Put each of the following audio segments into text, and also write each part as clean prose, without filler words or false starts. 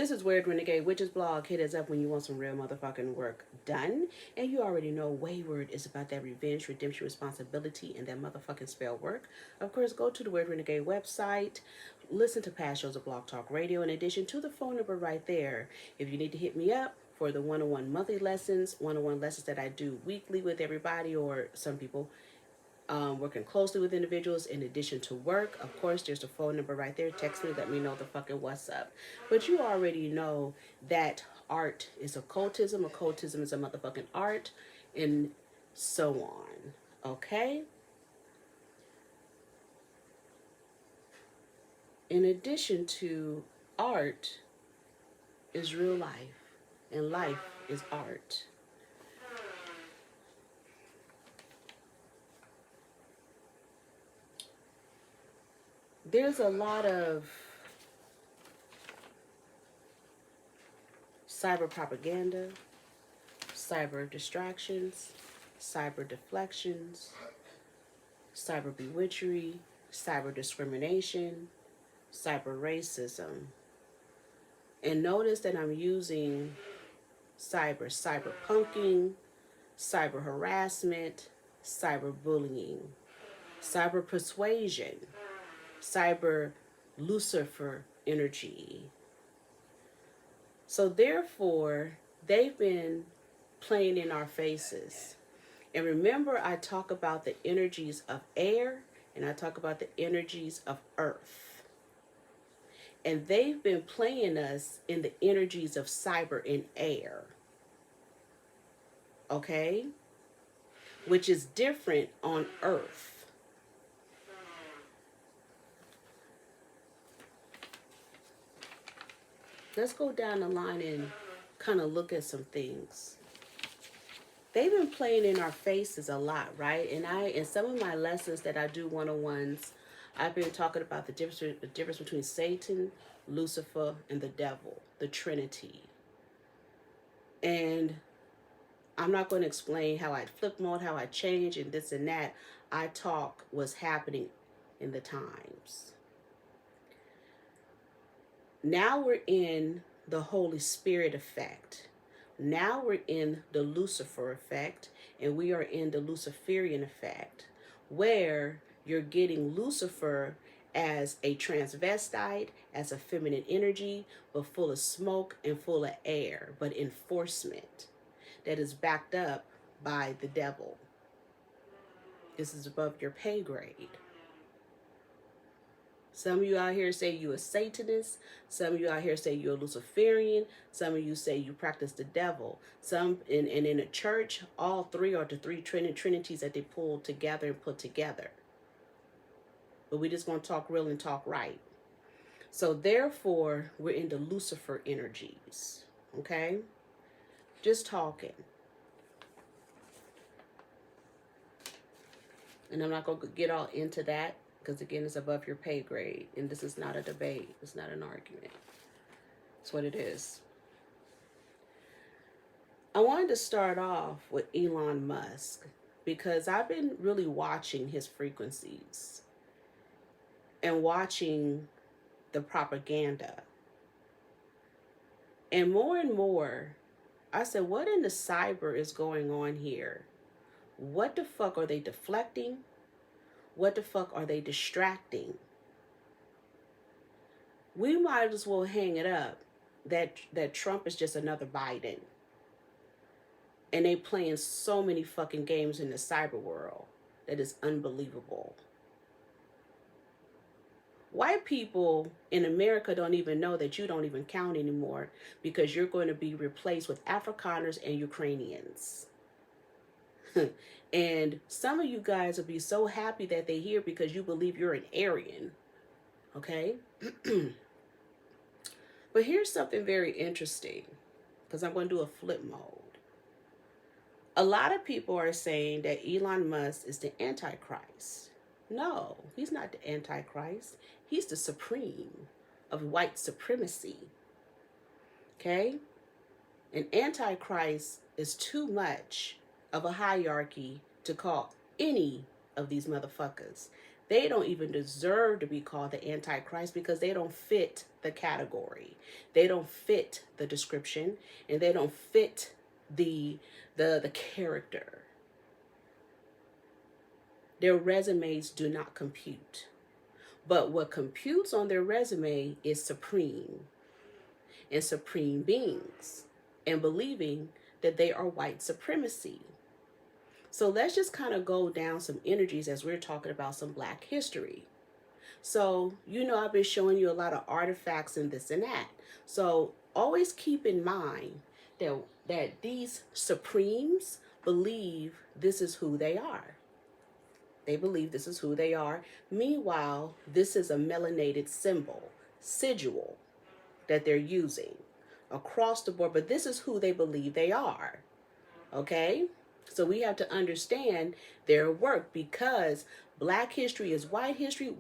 This is Weird Renegade Witches blog. Hit us up when you want some real motherfucking work done. And you already know Wayward is about that revenge, redemption, responsibility, and that motherfucking spell work. Of course, go to the Weird Renegade website. Listen to past shows of Blogtalkradio in addition to the phone number right there. If you need to hit me up for the one-on-one monthly lessons, one-on-one lessons that I do weekly with everybody or some people, working closely with individuals in addition to work. Of course, there's a phone number right there. Text me, let me know the fucking what's up. But you already know that art is occultism. Occultism is a motherfucking art, and so on. Okay? In addition to art is real life, and life is art. There's a lot of cyber propaganda, cyber distractions, cyber deflections, cyber bewitchery, cyber discrimination, cyber racism. And notice that I'm using cyber punking, cyber harassment, cyber bullying, cyber persuasion, cyber Lucifer energy. So therefore, they've been playing in our faces. And remember, I talk about the energies of air and I talk about the energies of earth. And they've been playing us in the energies of cyber and air. Okay? Which is different on earth. Let's go down the line and kind of look at some things. They've been playing in our faces a lot, right? And in some of my lessons that I do one-on-ones, I've been talking about the difference between Satan, Lucifer, and the devil, the Trinity. And I'm not going to explain how I flip mode, how I change, and this and that. I talk what's happening in the times. Now we're in the Holy Spirit effect. Now we're in the Lucifer effect, and we are in the Luciferian effect, where you're getting Lucifer as a transvestite, as a feminine energy, but full of smoke and full of air, but enforcement that is backed up by the devil. This is above your pay grade. Some of you out here say you're a Satanist. Some of you out here say you're a Luciferian. Some of you say you practice the devil. Some, in a church, all three are the three trinities that they pulled together and put together. But we're just going to talk real and talk right. So therefore, we're in the Lucifer energies. Okay? Just talking. And I'm not going to get all into that, because again, it's above your pay grade. And this is not a debate. It's not an argument. It's what it is. I wanted to start off with Elon Musk, because I've been really watching his frequencies and watching the propaganda. And more, I said, what in the cyber is going on here? What the fuck are they deflecting? What the fuck are they distracting? We might as well hang it up that Trump is just another Biden. And they playing so many fucking games in the cyber world that is unbelievable. White people in America don't even know that you don't even count anymore, because you're going to be replaced with Afrikaners and Ukrainians. And some of you guys will be so happy that they're here because you believe you're an Aryan. Okay? But here's something very interesting, because I'm going to do a flip mode. A lot of people are saying that Elon Musk is the Antichrist. No, he's not the Antichrist. He's the supreme of white supremacy. Okay? An Antichrist is too much of a hierarchy to call any of these motherfuckers. they don't even deserve to be called the Antichrist because they don't fit the category. They don't fit the description, and they don't fit the character. Their resumes do not compute. But what computes on their resume is supreme and supreme beings and believing that they are white supremacy. So let's just kind of go down some energies as we're talking about some Black history. So, I've been showing you a lot of artifacts and this and that. So always keep in mind that these supremes believe this is who they are. They believe this is who they are. Meanwhile, this is a melanated symbol, sigil, that they're using across the board. But this is who they believe they are. Okay? So we have to understand their work, because Black history is white history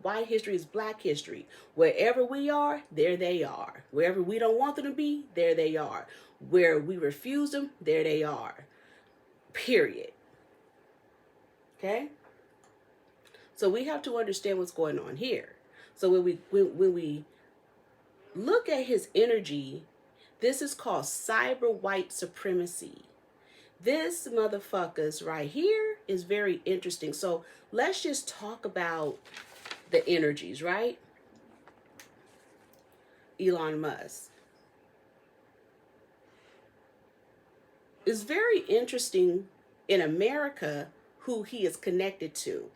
is Black history. Wherever we are, there they are. Wherever we don't want them to be, there they are. Where we refuse them, there they are. Period. Okay? So we have to understand what's going on here. So when we look at his energy, this is called cyber white supremacy. This motherfuckers right here is very interesting. So let's just talk about the energies, right? Elon Musk. It's very interesting in America who he is connected to.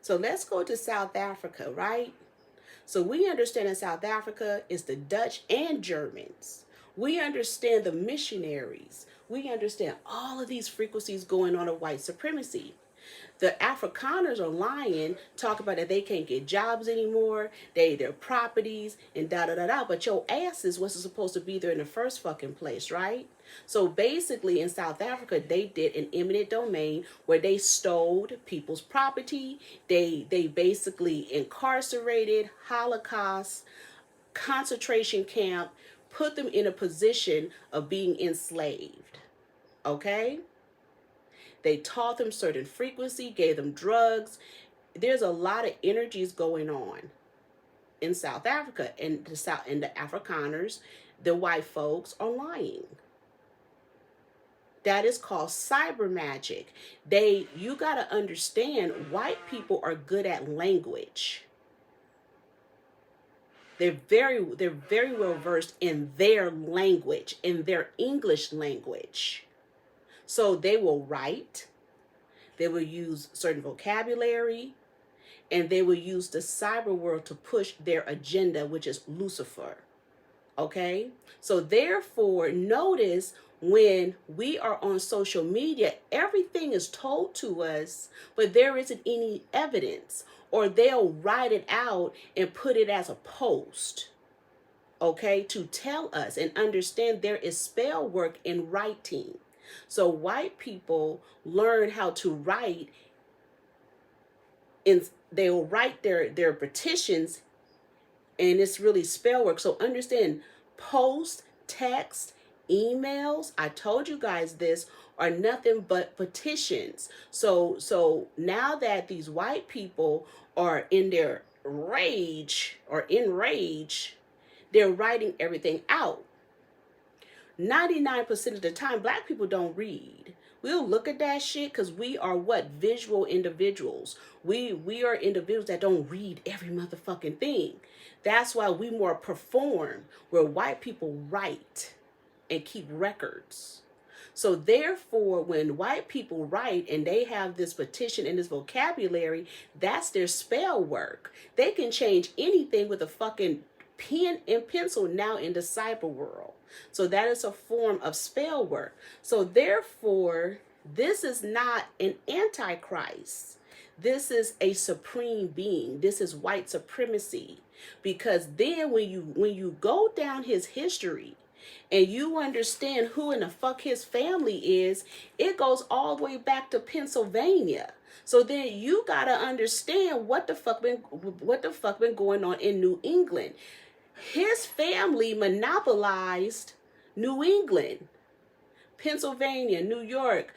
So let's go to South Africa, right? So we understand in South Africa is the Dutch and Germans. We understand the missionaries. We understand all of these frequencies going on of white supremacy. The Afrikaners are lying, talk about that they can't get jobs anymore, their properties, and da-da-da-da. But your asses wasn't supposed to be there in the first fucking place, right? So basically in South Africa, they did an eminent domain where they stole people's property. They basically incarcerated, Holocaust, concentration camp, put them in a position of being enslaved. Okay? They taught them certain frequency, gave them drugs. There's a lot of energies going on in South Africa, and the Afrikaners, the white folks, are lying. That is called cyber magic. You gotta understand, white people are good at language. They're very well versed in their language, in their English language. So they will write, they will use certain vocabulary, and they will use the cyber world to push their agenda, which is Lucifer. Okay? So therefore, notice when we are on social media, everything is told to us, but there isn't any evidence, or they'll write it out and put it as a post. Okay? To tell us and understand there is spell work in writing. So white people learn how to write, and they'll write their petitions, and it's really spell work. So understand, post, text, emails, I told you guys this, are nothing but petitions. So now that these white people are in their rage or enraged, they're writing everything out. 99% of the time, Black people don't read. We'll look at that shit because we are what? Visual individuals. We are individuals that don't read every motherfucking thing. That's why we more perform, where white people write and keep records. So therefore, when white people write and they have this petition and this vocabulary, that's their spell work. They can change anything with a fucking pen and pencil now in the cyber world. So that is a form of spell work. So therefore, this is not an antichrist. This is a supreme being. This is white supremacy. Because then when you go down his history and you understand who in the fuck his family is, it goes all the way back to Pennsylvania. So then you gotta understand what the fuck been going on in New England. His family monopolized New England, Pennsylvania, New York,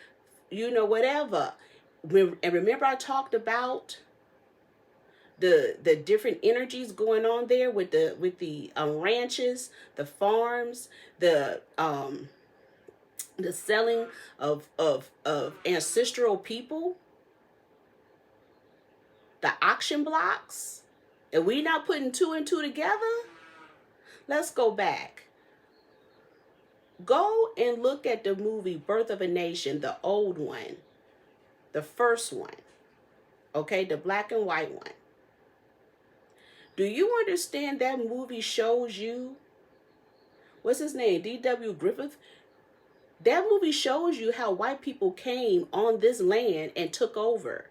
whatever. And remember I talked about the different energies going on there with the ranches, the farms, the selling of ancestral people, the auction blocks, and we not putting two and two together. Let's go back. Go and look at the movie Birth of a Nation, the old one, the first one, okay, the black and white one. Do you understand that movie shows you, what's his name, D.W. Griffith? That movie shows you how white people came on this land and took over.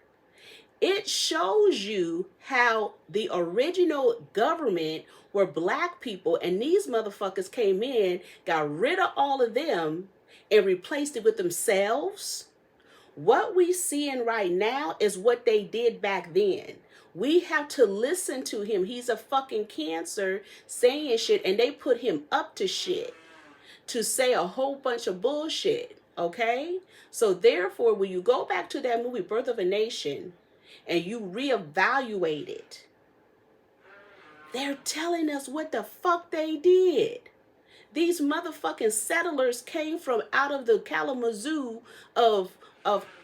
It shows you how the original government were black people, and these motherfuckers came in, got rid of all of them, and replaced it with themselves. What we seeing right now is what they did back then. We have to listen to him. He's a fucking cancer saying shit, and they put him up to shit to say a whole bunch of bullshit, okay? So therefore, when you go back to that movie, Birth of a Nation, and you reevaluate it, they're telling us what the fuck they did. These motherfucking settlers came from out of the Kalamazoo of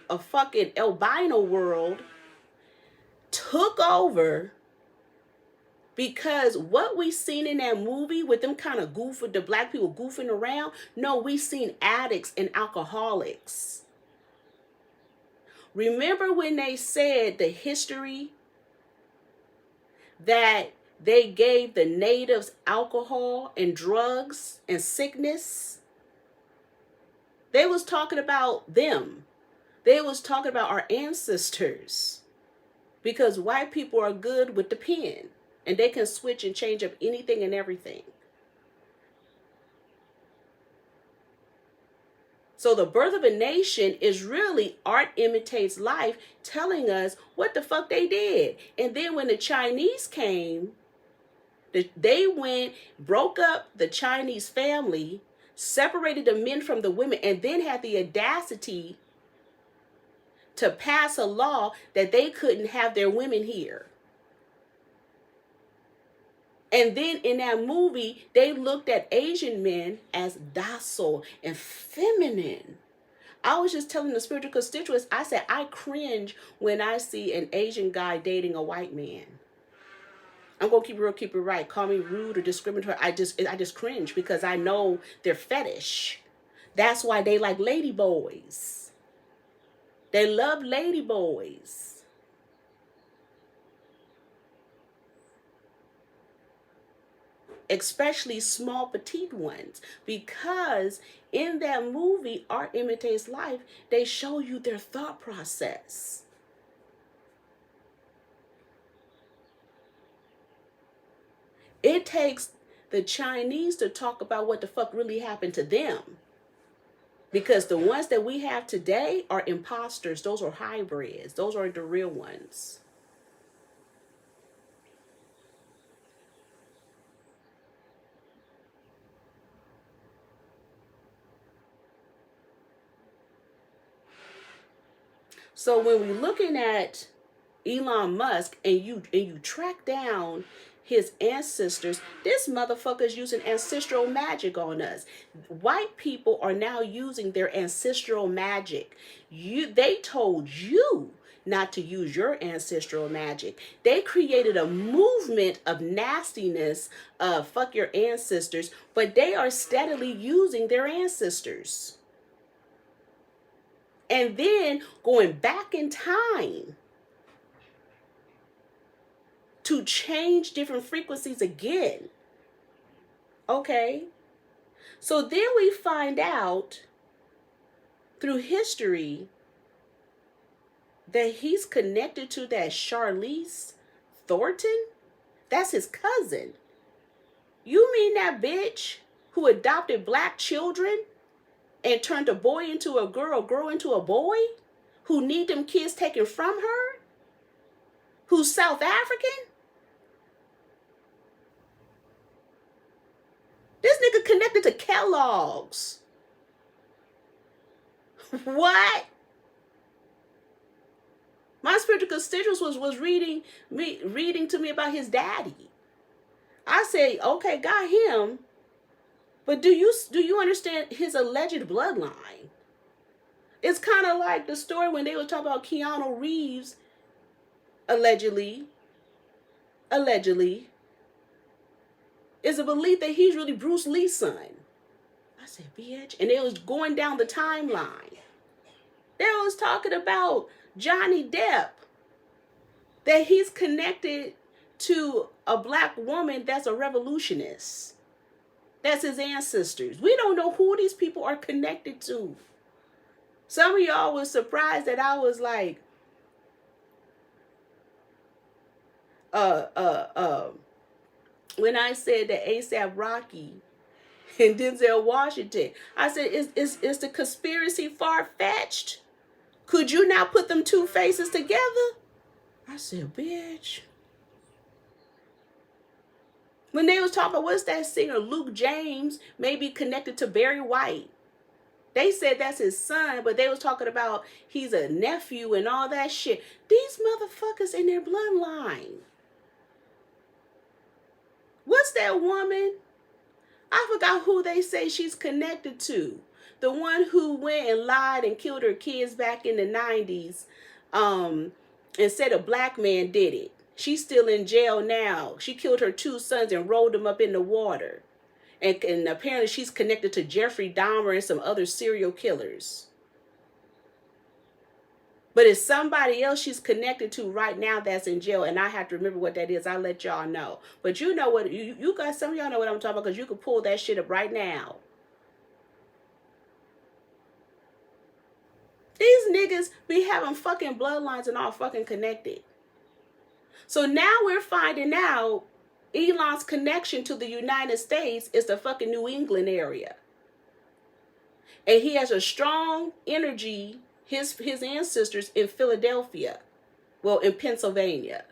fucking albino world, took over, because what we seen in that movie with them kind of goofing, the black people goofing around, no, we seen addicts and alcoholics. Remember when they said the history that they gave the natives alcohol and drugs and sickness? They was talking about them. They was talking about our ancestors, because white people are good with the pen and they can switch and change up anything and everything. So the Birth of a Nation is really art imitates life, telling us what the fuck they did. And then when the Chinese came, they went, broke up the Chinese family, separated the men from the women, and then had the audacity to pass a law that they couldn't have their women here. And then in that movie, they looked at Asian men as docile and feminine. I was just telling the spiritual constituents, I said, I cringe when I see an Asian guy dating a white man. I'm going to keep it real, keep it right. Call me rude or discriminatory. I just cringe because I know their fetish. That's why they like lady boys. They love lady boys. Especially small, petite ones. Because in that movie, Art Imitates Life, they show you their thought process. It takes the Chinese to talk about what the fuck really happened to them. Because the ones that we have today are imposters. Those are hybrids. Those are the real ones. So when we're looking at Elon Musk and you track down his ancestors, this motherfucker's using ancestral magic on us. White people are now using their ancestral magic. They told you not to use your ancestral magic. They created a movement of nastiness, fuck your ancestors, but they are steadily using their ancestors. And then going back in time to change different frequencies again. Okay? So then we find out through history that he's connected to that Charlize Thornton. That's his cousin. You mean that bitch who adopted black children and turned a boy into a girl into a boy, who need them kids taken from her, who's South African? This nigga connected to Kellogg's. What? My spiritual constituents was reading to me about his daddy. I say, okay, got him, but do you understand his alleged bloodline? It's kind of like the story when they were talking about Keanu Reeves, allegedly, is a belief that he's really Bruce Lee's son. I said, bitch. And they was going down the timeline. They was talking about Johnny Depp, that he's connected to a black woman that's a revolutionist. That's his ancestors. We don't know who these people are connected to. Some of y'all was surprised that I was like, when I said that A$AP Rocky and Denzel Washington, I said, is the conspiracy far-fetched? Could you not put them two faces together? I said, bitch. When they was talking about, what's that singer, Luke James, may be connected to Barry White. They said that's his son, but they was talking about he's a nephew and all that shit. These motherfuckers in their bloodline. What's that woman? I forgot who they say she's connected to. The one who went and lied and killed her kids back in the 90s and said a black man did it. She's still in jail now. She killed her 2 sons and rolled them up in the water. And apparently she's connected to Jeffrey Dahmer and some other serial killers. But it's somebody else she's connected to right now that's in jail. And I have to remember what that is. I'll let y'all know. But you know what, you guys, some of y'all know what I'm talking about, because you can pull that shit up right now. These niggas be having fucking bloodlines and all fucking connected. So now we're finding out Elon's connection to the United States is the fucking New England area. And he has a strong energy, his ancestors in Philadelphia. Well, in Pennsylvania.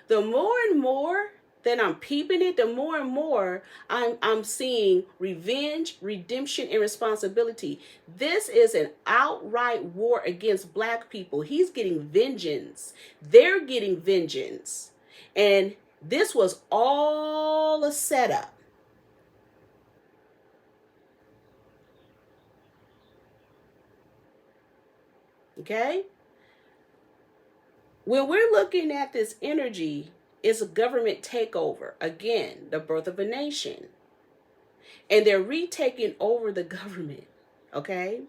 The more and more that I'm peeping it, the more and more I'm seeing revenge, redemption, and responsibility. This is an outright war against black people. He's getting vengeance. They're getting vengeance. And this was all a setup. Okay? When we're looking at this energy, it's a government takeover. Again, the birth of a nation. And they're retaking over the government, okay?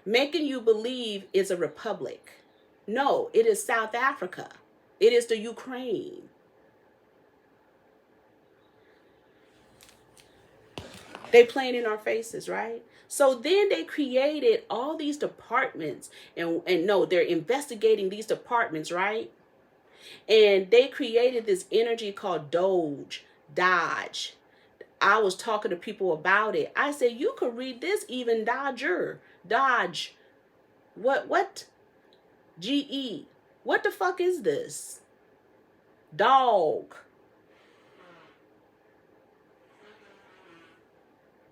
Making you believe it's a republic. No, it is South Africa. It is the Ukraine. They playing in our faces, right? So then they created all these departments. And no, they're investigating these departments, right? And they created this energy called Doge. I was talking to people about it. I said, you could read this even Dodge. What? GE. What the fuck is this? Dog.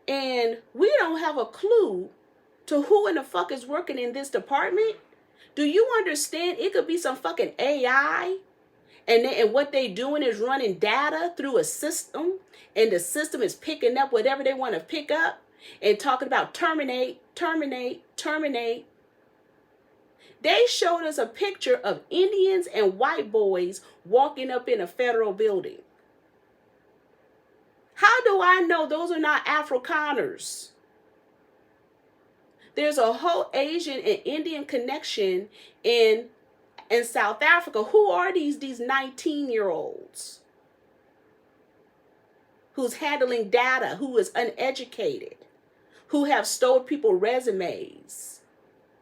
And we don't have a clue to who in the fuck is working in this department. Do you understand? It could be some fucking AI. And what they doing is running data through a system. And the system is picking up whatever they want to pick up. And talking about terminate. They showed us a picture of Indians and white boys walking up in a federal building. How do I know those are not Afrikaners? There's a whole Asian and Indian connection in South Africa. Who are these 19-year-olds? Who's handling data, who is uneducated, who have stole people's resumes.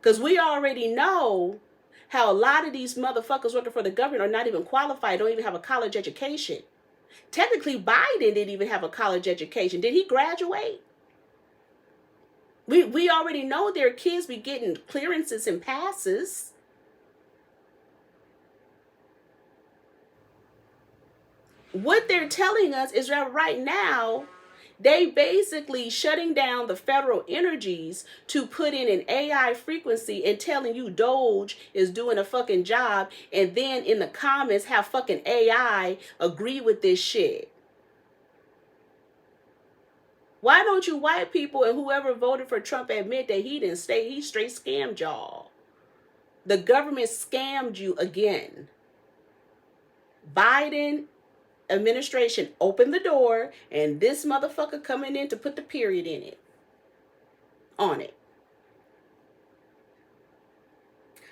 Because we already know how a lot of these motherfuckers working for the government are not even qualified, don't even have a college education. Technically, Biden didn't even have a college education. Did he graduate? We already know their kids be getting clearances and passes. What they're telling us is that right now, They basically shutting down the federal energies to put in an AI frequency and telling you Doge is doing a fucking job, and then in the comments have fucking AI agree with this shit. Why don't you white people and whoever voted for Trump admit that he didn't stay, he straight scammed y'all. The government scammed you again. Biden administration opened the door, and this motherfucker coming in to put the period in it. On it.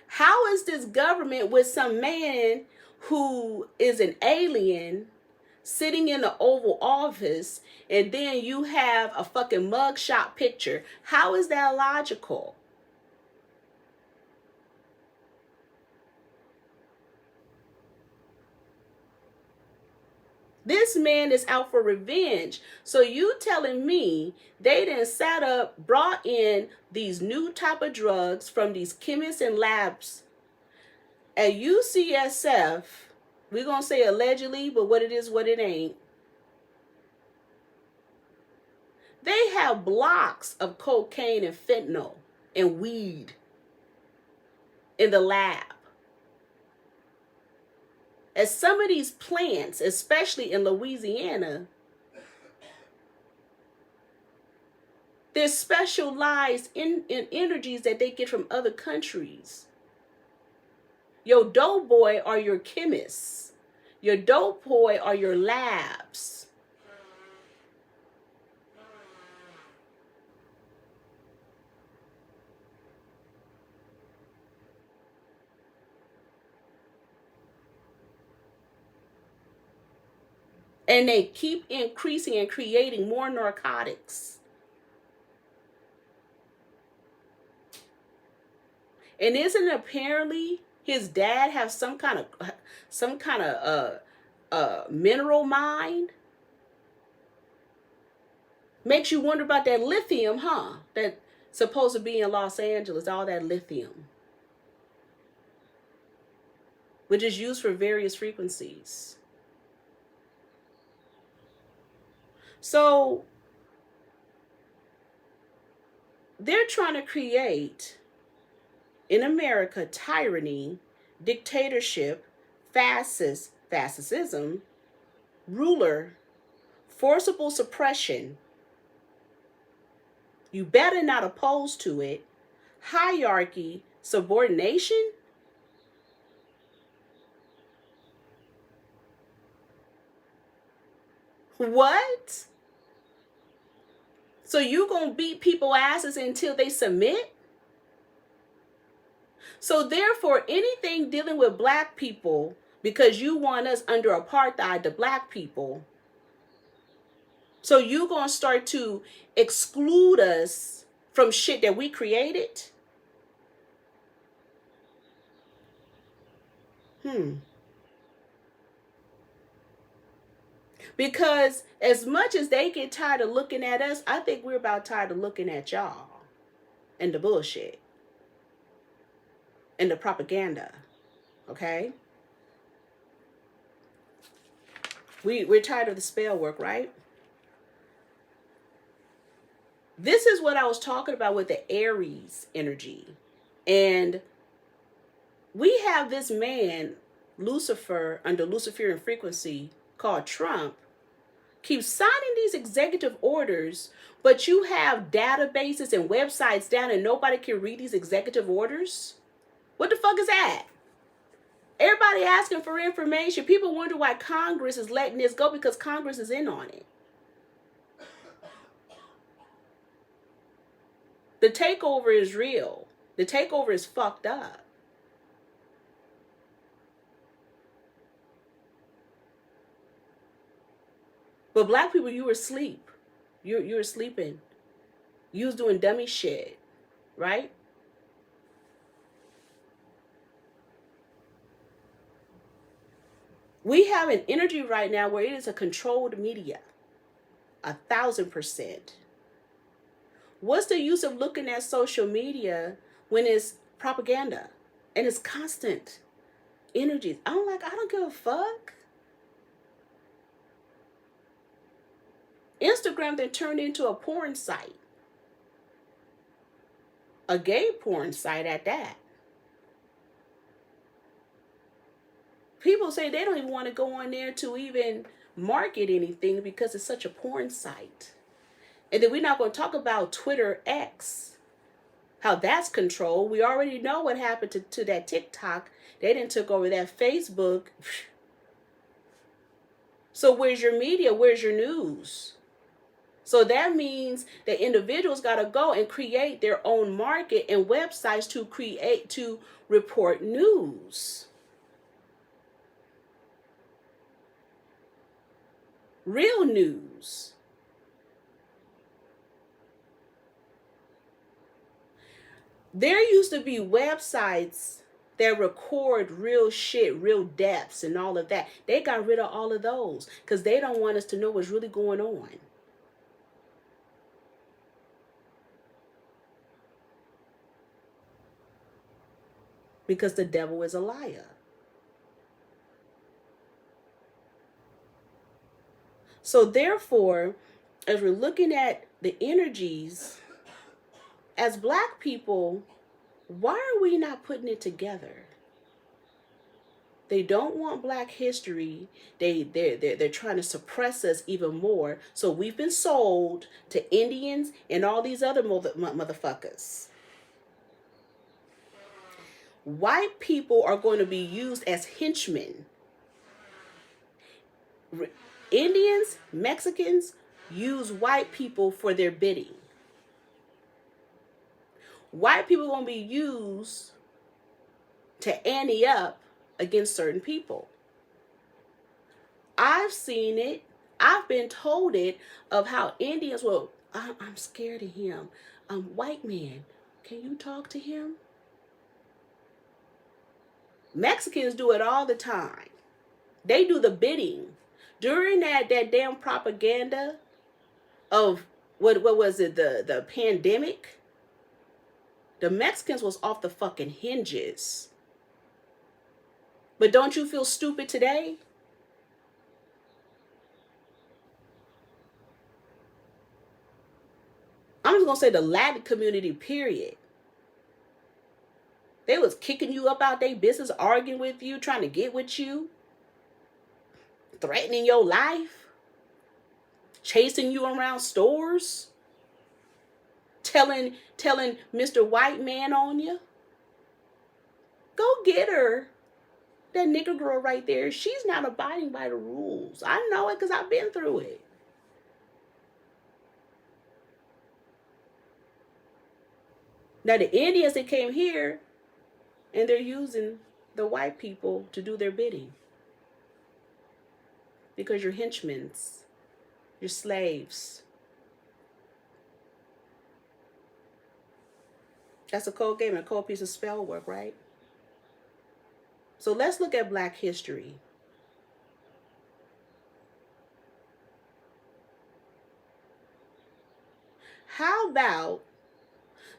How is this government with some man who is an alien sitting in the Oval Office, and then you have a fucking mugshot picture? How is that logical? This man is out for revenge. So you telling me they didn't set up, brought in these new type of drugs from these chemists and labs at UCSF. We're going to say allegedly, but what it is, what it ain't. They have blocks of cocaine and fentanyl and weed in the lab. As some of these plants, especially in Louisiana, there's specialized in energies that they get from other countries. Your dope boy are your chemists. Your dope boy are your labs. And they keep increasing and creating more narcotics. And isn't apparently his dad have some kind of mineral mine? Makes you wonder about that lithium, huh? That's supposed to be in Los Angeles, all that lithium, which is used for various frequencies. So they're trying to create in America tyranny, dictatorship, fascism, ruler, forcible suppression. You better not oppose to it. Hierarchy, subordination. What? So you gonna beat people asses until they submit? So therefore, anything dealing with black people, because you want us under apartheid, the black people, so you gonna start to exclude us from shit that we created? Because as much as they get tired of looking at us, I think we're about tired of looking at y'all and the bullshit and the propaganda. Okay? We're tired of the spell work, right? This is what I was talking about with the Aries energy. And we have this man, Lucifer, under Luciferian frequency, called Trump, keeps signing these executive orders, but you have databases and websites down and nobody can read these executive orders? What the fuck is that? Everybody asking for information. People wonder why Congress is letting this go, because Congress is in on it. The takeover is real. The takeover is fucked up. But black people, you were asleep. You were sleeping. You was doing dummy shit, right? We have an energy right now where it is a controlled media. 1,000%. What's the use of looking at social media when it's propaganda and it's constant energies? I don't give a fuck. Instagram then turned into a porn site. A gay porn site at that. People say they don't even want to go on there to even market anything because it's such a porn site. And then we're not going to talk about Twitter X, how that's controlled. We already know what happened to that TikTok. They didn't took over that Facebook. So where's your media? Where's your news? So that means that individuals got to go and create their own market and websites to report news. Real news. There used to be websites that record real shit, real deaths and all of that. They got rid of all of those because they don't want us to know what's really going on. Because the devil is a liar. So therefore, as we're looking at the energies, as Black people, why are we not putting it together? They don't want Black history. They're trying to suppress us even more. So we've been sold to Indians and all these other motherfuckers. White people are going to be used as henchmen. Indians, Mexicans use white people for their bidding. White people are going to be used to ante up against certain people. I've seen it. I've been told it of how Indians, well, I'm scared of him. White man, can you talk to him? Mexicans do it all the time. They do the bidding. During that damn propaganda of what was it, the pandemic, the Mexicans was off the fucking hinges. But don't you feel stupid today? I'm just gonna say the Latin community, period. They was kicking you up out their business, arguing with you, trying to get with you, threatening your life, chasing you around stores, telling Mr. White Man on you. Go get her. That nigger girl right there, she's not abiding by the rules. I know it because I've been through it. Now the Indians that came here, and they're using the white people to do their bidding. Because you're henchmen, you're slaves. That's a cold game and a cold piece of spell work, right? So let's look at Black history. How about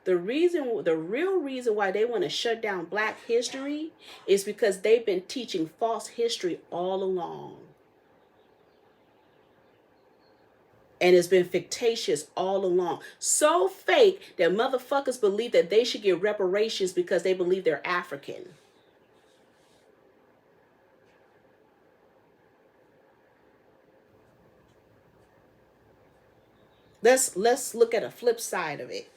the real reason why they want to shut down Black history is because they've been teaching false history all along. And it's been fictitious all along. So fake that motherfuckers believe that they should get reparations because they believe they're African. Let's look at a flip side of it.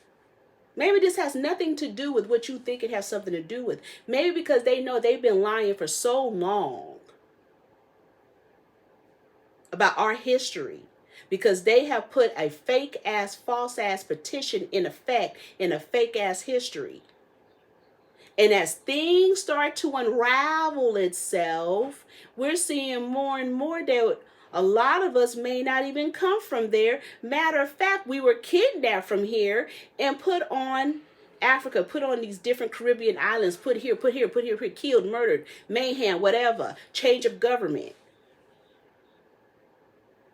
Maybe this has nothing to do with what you think it has something to do with. Maybe because they know they've been lying for so long about our history. Because they have put a fake ass, false ass petition in effect in a fake ass history. And as things start to unravel itself, we're seeing more and more that a lot of us may not even come from there. Matter of fact, we were kidnapped from here and put on Africa, put on these different Caribbean islands, put here, killed, murdered, mayhem, whatever, change of government.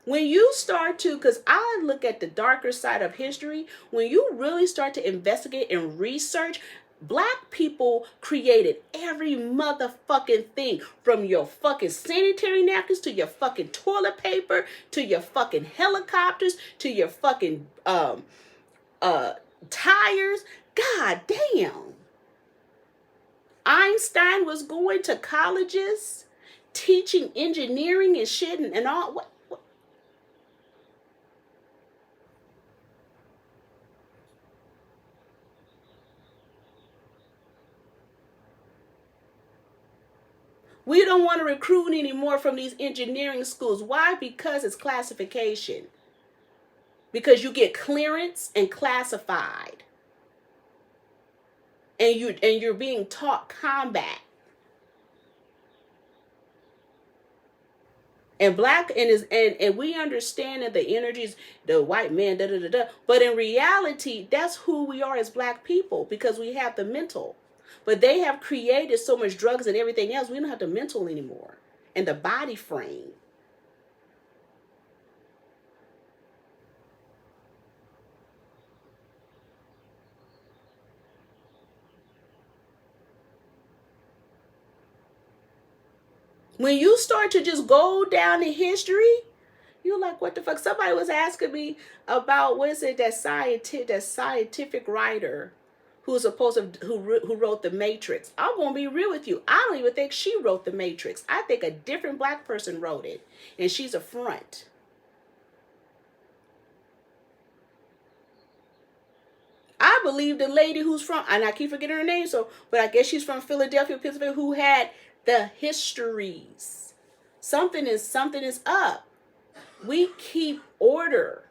When you start to, because I look at the darker side of history, when you really start to investigate and research, Black people created every motherfucking thing, from your fucking sanitary napkins to your fucking toilet paper to your fucking helicopters to your fucking tires. God damn. Einstein was going to colleges teaching engineering and shit and all. What? We don't want to recruit anymore from these engineering schools. Why? Because it's classification. Because you get clearance and classified. And you're being taught combat. And we understand that the energies, the white man, da da da da. But in reality, that's who we are as black people, because we have the mental. But they have created so much drugs and everything else, we don't have the mental anymore. And the body frame. When you start to just go down in history, you're like, what the fuck? Somebody was asking me about, what is it, that scientific writer who's supposed to, who wrote The Matrix. I'm going to be real with you. I don't even think she wrote The Matrix. I think a different black person wrote it. And she's a front. I believe the lady who's from, and I keep forgetting her name, but I guess she's from Philadelphia, Pennsylvania, who had the histories. Something is up. We keep order.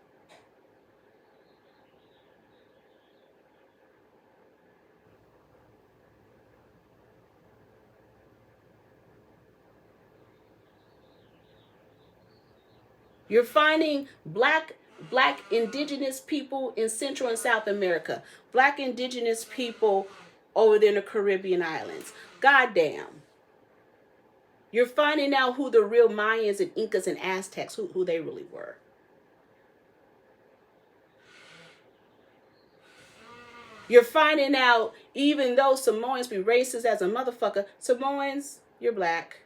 You're finding black indigenous people in Central and South America, black indigenous people over there in the Caribbean islands. Goddamn. You're finding out who the real Mayans and Incas and Aztecs, who they really were. You're finding out, even though Samoans be racist as a motherfucker, Samoans, you're black.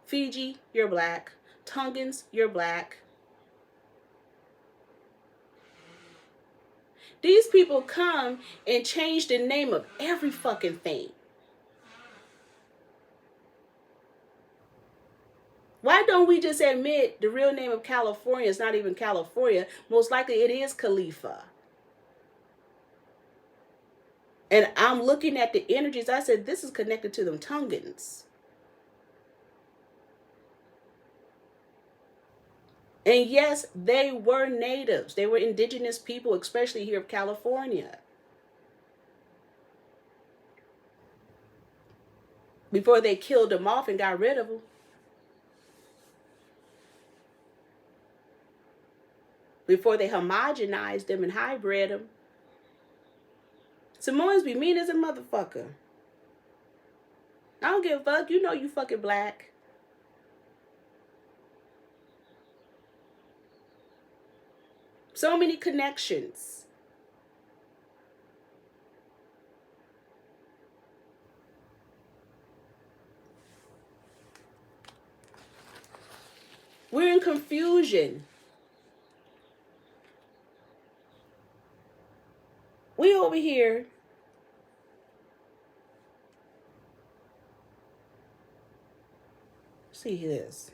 Fiji, you're black. Tongans, you're black. These people come and change the name of every fucking thing. Why don't we just admit the real name of California is not even California? Most likely it is Khalifa. And I'm looking at the energies. I said, this is connected to them Tongans. And yes, they were natives. They were indigenous people, especially here of California. Before they killed them off and got rid of them. Before they homogenized them and hybrid them. Samoans be mean as a motherfucker. I don't give a fuck. You know you fucking black. So many connections. We're in confusion. We over here. See this.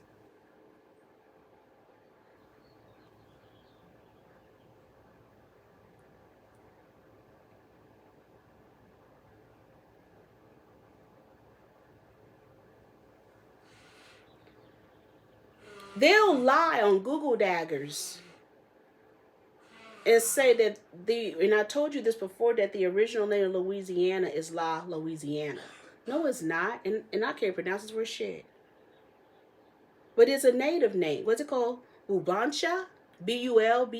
They'll lie on Google daggers and say that and I told you this before, that the original name of Louisiana is La Louisiana. No, it's not. And I can't pronounce this word shit. But it's a native name. What's it called? Ublancha? Bulbancha?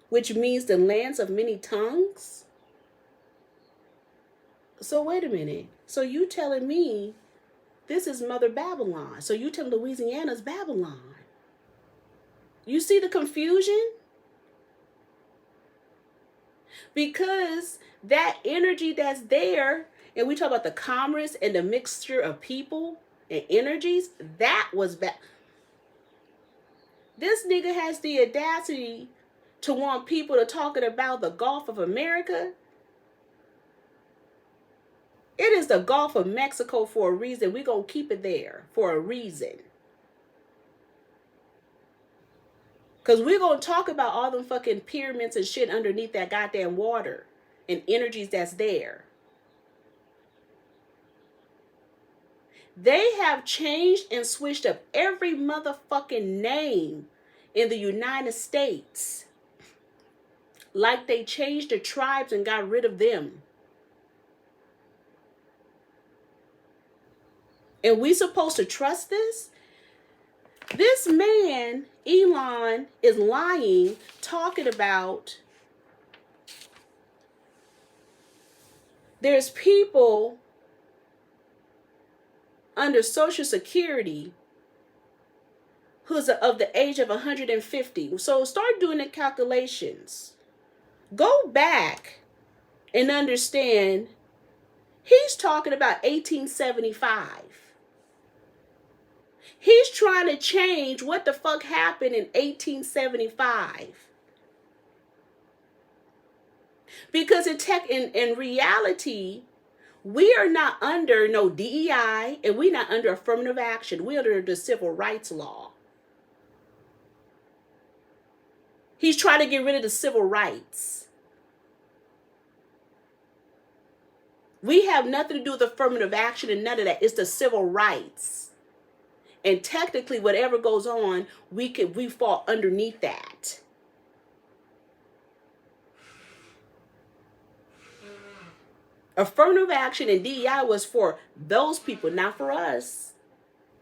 Which means the lands of many tongues? So wait a minute. So you telling me this is Mother Babylon. So you tell Louisiana's Babylon. You see the confusion? Because that energy that's there, and we talk about the commerce and the mixture of people and energies, that was bad. This nigga has the audacity to want people to talking about the Gulf of America. It is the Gulf of Mexico for a reason. We're going to keep it there for a reason. Because we're going to talk about all them fucking pyramids and shit underneath that goddamn water and energies that's there. They have changed and switched up every motherfucking name in the United States. Like they changed the tribes and got rid of them. And we supposed to trust this? This man, Elon, is lying, talking about there's people under Social Security who's of the age of 150. So start doing the calculations. Go back and understand he's talking about 1875. He's trying to change what the fuck happened in 1875. Because in reality, we are not under no DEI and we're not under affirmative action. We're under the civil rights law. He's trying to get rid of the civil rights. We have nothing to do with affirmative action and none of that. It's the civil rights. And technically, whatever goes on, we fall underneath that. Affirmative action and DEI was for those people, not for us.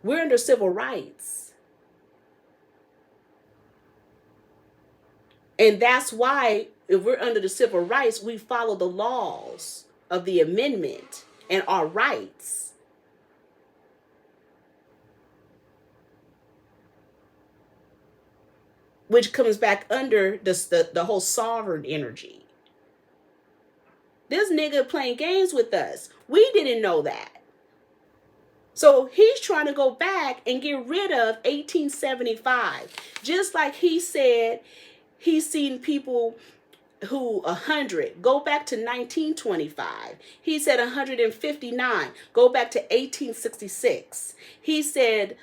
We're under civil rights. And that's why, if we're under the civil rights, we follow the laws of the amendment and our rights. Which comes back under the whole sovereign energy. This nigga playing games with us. We didn't know that. So he's trying to go back and get rid of 1875. Just like he said he's seen people who 100, go back to 1925. He said 159, go back to 1866. He said,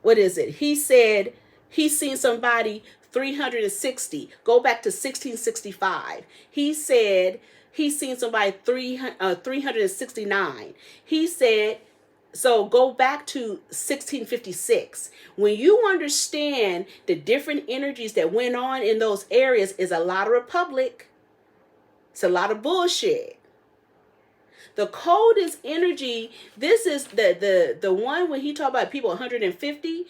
what is it? He said he's seen somebody 360. Go back to 1665. He said he's seen somebody 369. He said, so go back to 1656. When you understand the different energies that went on in those areas, is a lot of republic. It's a lot of bullshit. The coldest energy, this is the one when he talked about people 150,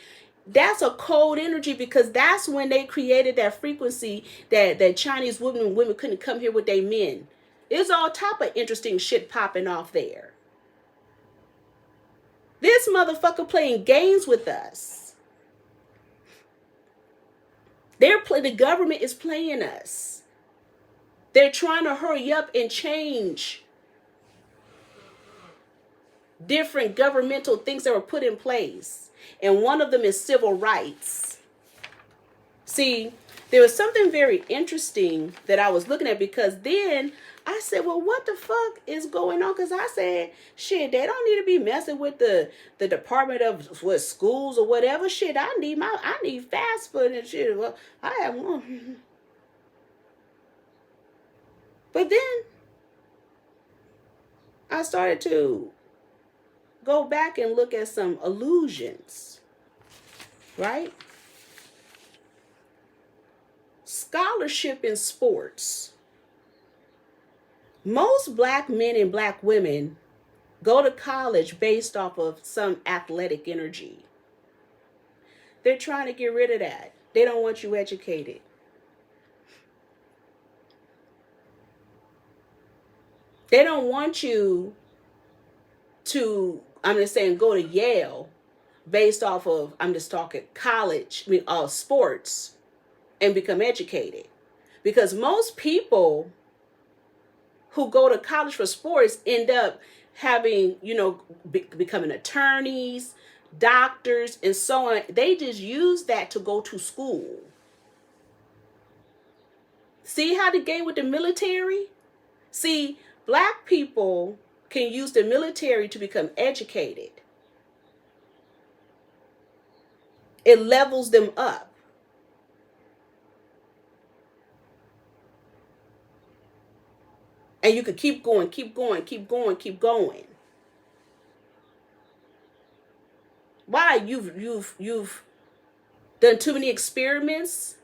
that's a cold energy because that's when they created that frequency that Chinese women couldn't come here with their men. There's all type of interesting shit popping off there. This motherfucker playing games with us. The government is playing us. They're trying to hurry up and change different governmental things that were put in place. And one of them is civil rights. See, there was something very interesting that I was looking at because then I said, well, what the fuck is going on? Because I said, shit, they don't need to be messing with the Department of schools or whatever. Shit, I need fast food and shit. Well, I have one. But then I started to go back and look at some illusions, right? Scholarship in sports. Most black men and black women go to college based off of some athletic energy. They're trying to get rid of that. They don't want you educated. They don't want you to, I'm just saying, go to Yale based off of, I'm just talking college, sports and become educated. Because most people who go to college for sports end up having, becoming attorneys, doctors, and so on. They just use that to go to school. See how the game with the military? See, black people can use the military to become educated. It levels them up. And you could keep going, keep going, keep going, keep going. Why? You've done too many experiments,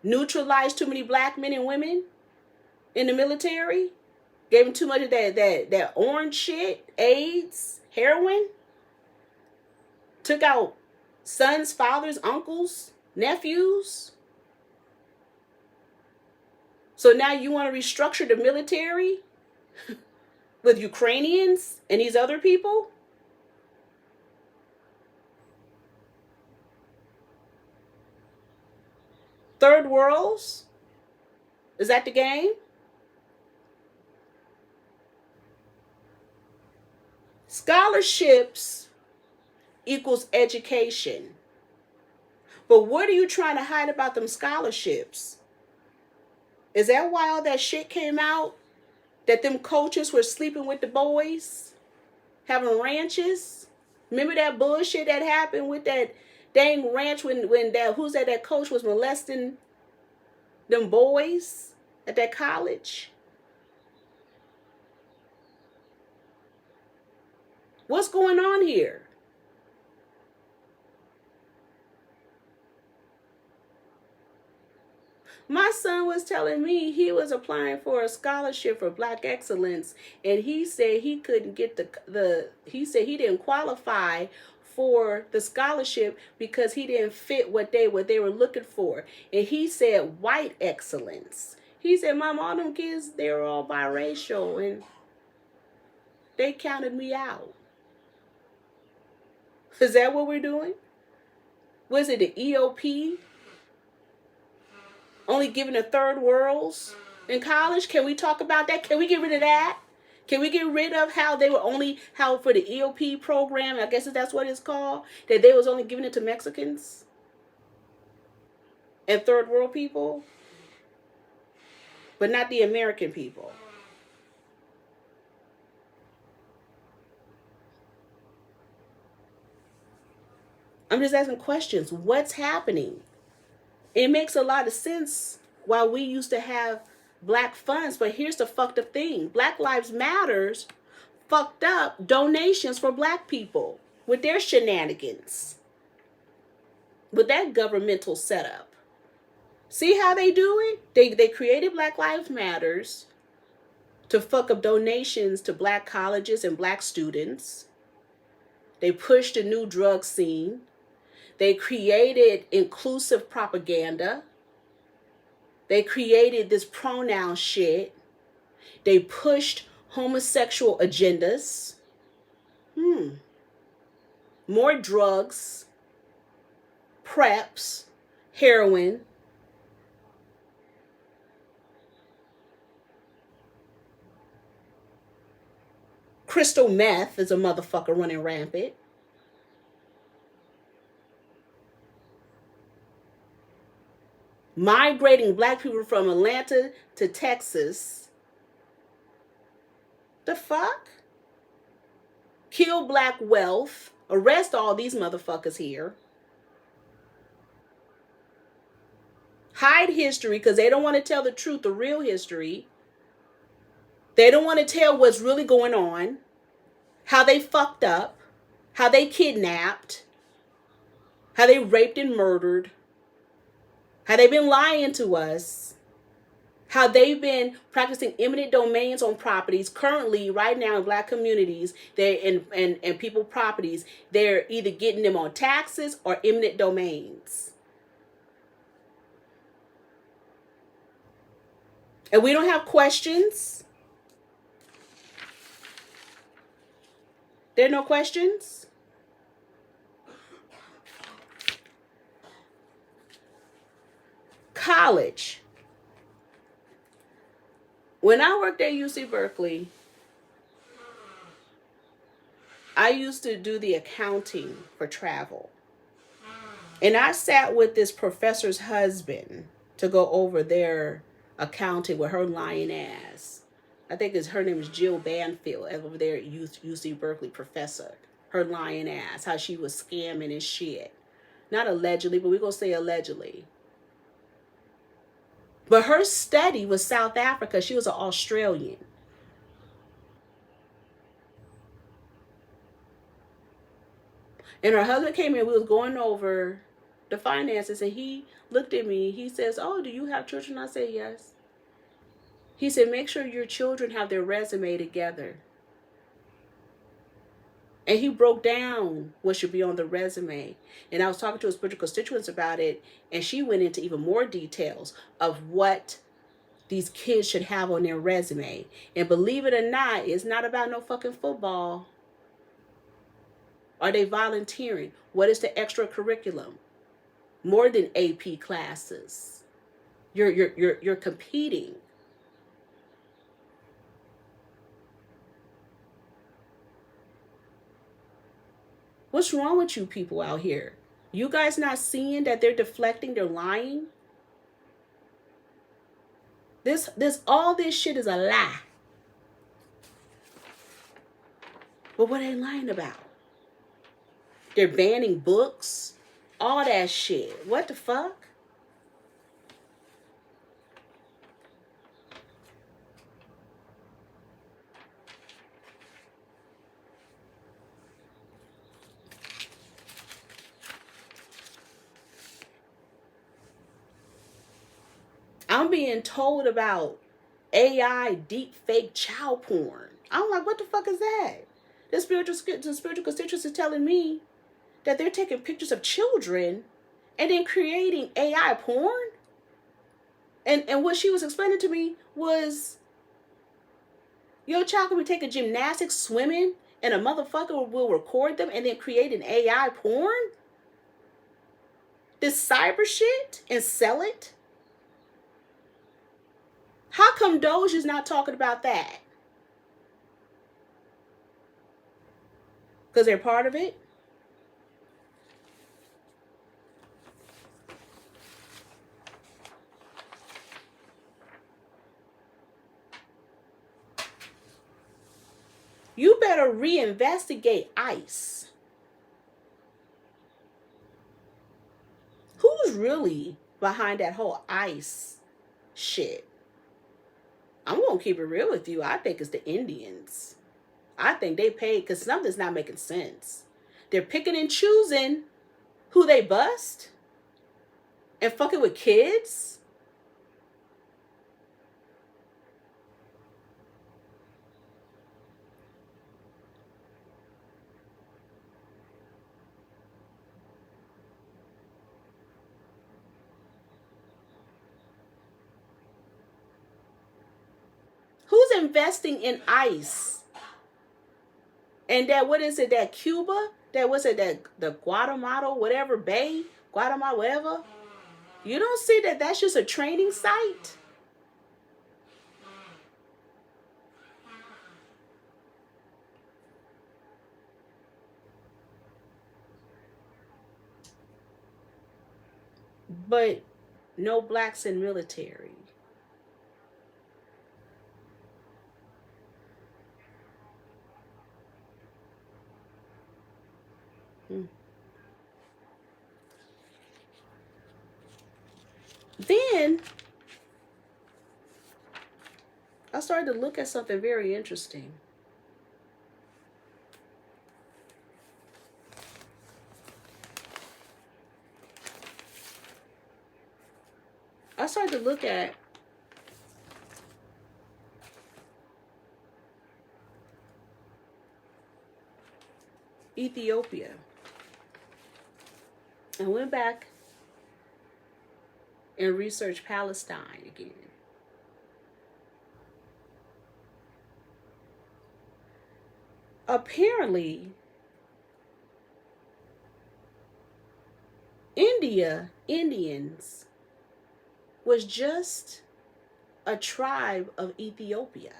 neutralized too many black men and women in the military, gave them too much of that orange shit, AIDS, heroin, took out sons, fathers, uncles, nephews. So now you want to restructure the military with Ukrainians and these other people? Third worlds? Is that the game? Scholarships equals education. But what are you trying to hide about them scholarships? Is that why all that shit came out? That them coaches were sleeping with the boys? Having ranches? Remember that bullshit that happened with that dang ranch when that coach was molesting them boys at that college? What's going on here? My son was telling me he was applying for a scholarship for Black Excellence, and he said he couldn't get he said he didn't qualify for the scholarship because he didn't fit what they were looking for. And he said white excellence. He said, Mom, all them kids, they're all biracial, and they counted me out. Is that what we're doing? Was it the EOP? Only giving the third worlds in college? Can we talk about that? Can we get rid of that? Can we get rid of how for the EOP program, I guess that's what it's called, that they was only giving it to Mexicans and third world people, but not the American people? I'm just asking questions. What's happening? It makes a lot of sense why we used to have black funds, but here's the fucked up thing. Black Lives Matters fucked up donations for black people with their shenanigans, with that governmental setup. See how they do it? They created Black Lives Matters to fuck up donations to black colleges and black students. They pushed a new drug scene. They created inclusive propaganda. They created this pronoun shit. They pushed homosexual agendas. More drugs, preps, heroin. Crystal meth is a motherfucker running rampant. Migrating black people from Atlanta to Texas. The fuck? Kill black wealth. Arrest all these motherfuckers here. Hide history because they don't want to tell the truth, the real history. They don't want to tell what's really going on. How they fucked up. How they kidnapped. How they raped and murdered. How they've been lying to us. How they've been practicing eminent domains on properties. Currently, right now in black communities, they're and people properties, they're either getting them on taxes or eminent domains. And we don't have questions. There are no questions. college, when I worked at UC Berkeley, I used to do the accounting for travel. And I sat with this professor's husband to go over their accounting with her lying ass. I think her name is Jill Banfield, over there at UC Berkeley, professor. Her lying ass, how she was scamming and shit. Not allegedly, but we're going to say allegedly. But her study was South Africa. She was an Australian. And her husband came in, we was going over the finances, and he looked at me. He says, "Oh, do you have children?" I said, "Yes." He said, "Make sure your children have their resume together." And he broke down what should be on the resume. And I was talking to his spiritual constituents about it, and she went into even more details of what these kids should have on their resume. And believe it or not, it's not about no fucking football. Are they volunteering? What is the extra curriculum? More than AP classes. You're competing. What's wrong with you people out here? You guys not seeing that they're deflecting, they're lying? All this shit is a lie. But what are they lying about? They're banning books, all that shit. What the fuck? I'm being told about AI deep fake child porn. I'm like, what the fuck is that? The spiritual constituents is telling me that they're taking pictures of children and then creating AI porn. And what she was explaining to me was, your child can be taking gymnastics, swimming, and a motherfucker will record them and then create an AI porn? This cyber shit and sell it? How come Doge is not talking about that? Because they're part of it? You better reinvestigate ICE. Who's really behind that whole ICE shit? I'm going to keep it real with you. I think it's the Indians. I think they paid because something's not making sense. They're picking and choosing who they bust and fucking with kids. Who's investing in ICE? And that, what is it, that Cuba? That, what's it, that the Guatemala, whatever, Bay, Guatemala, whatever? You don't see that that's just a training site? But no blacks in military. Then I started to look at something very interesting. I started to look at Ethiopia. I went back and researched Palestine again. Apparently, Indians was just a tribe of Ethiopia.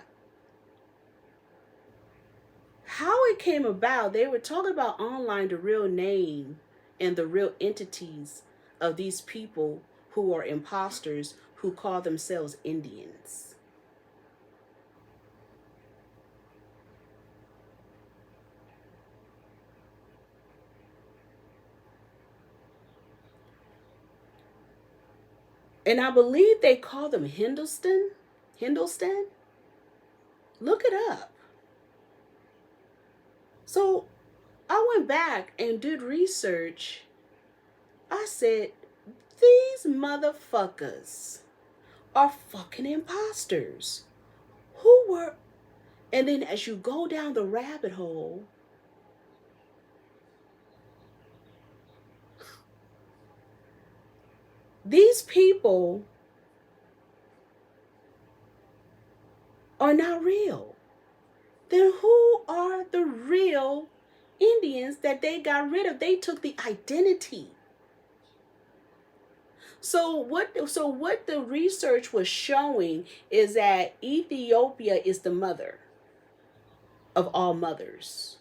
How it came about, they were talking about online the real name and the real entities of these people who are imposters who call themselves Indians. And I believe they call them Hindustan. Hindustan? Look it up. So I went back and did research. I said, these motherfuckers are fucking imposters. Who were. And then as you go down the rabbit hole, these people are not real. Then who are the real Indians that they got rid of? They took the identity. So what the research was showing is that Ethiopia is the mother of all mothers.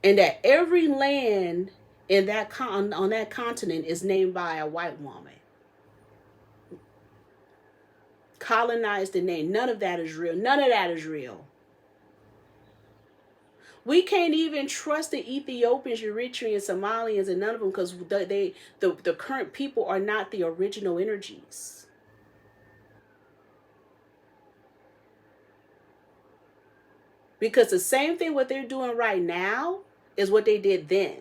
And that every land in that on that continent is named by a white woman. Colonized and named. None of that is real. None of that is real. We can't even trust the Ethiopians, Eritreans, Somalians, and none of them because the current people are not the original energies. Because the same thing what they're doing right now is what they did then.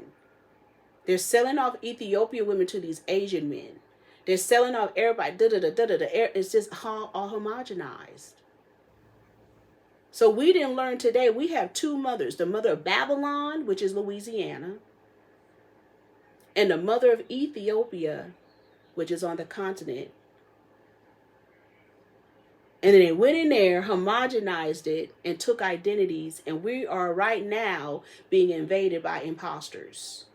They're selling off Ethiopian women to these Asian men. They're selling off everybody. It's just all homogenized. So we didn't learn today. We have two mothers. The mother of Babylon, which is Louisiana, and the mother of Ethiopia, which is on the continent. And then they went in there, homogenized it, and took identities. And we are right now being invaded by imposters.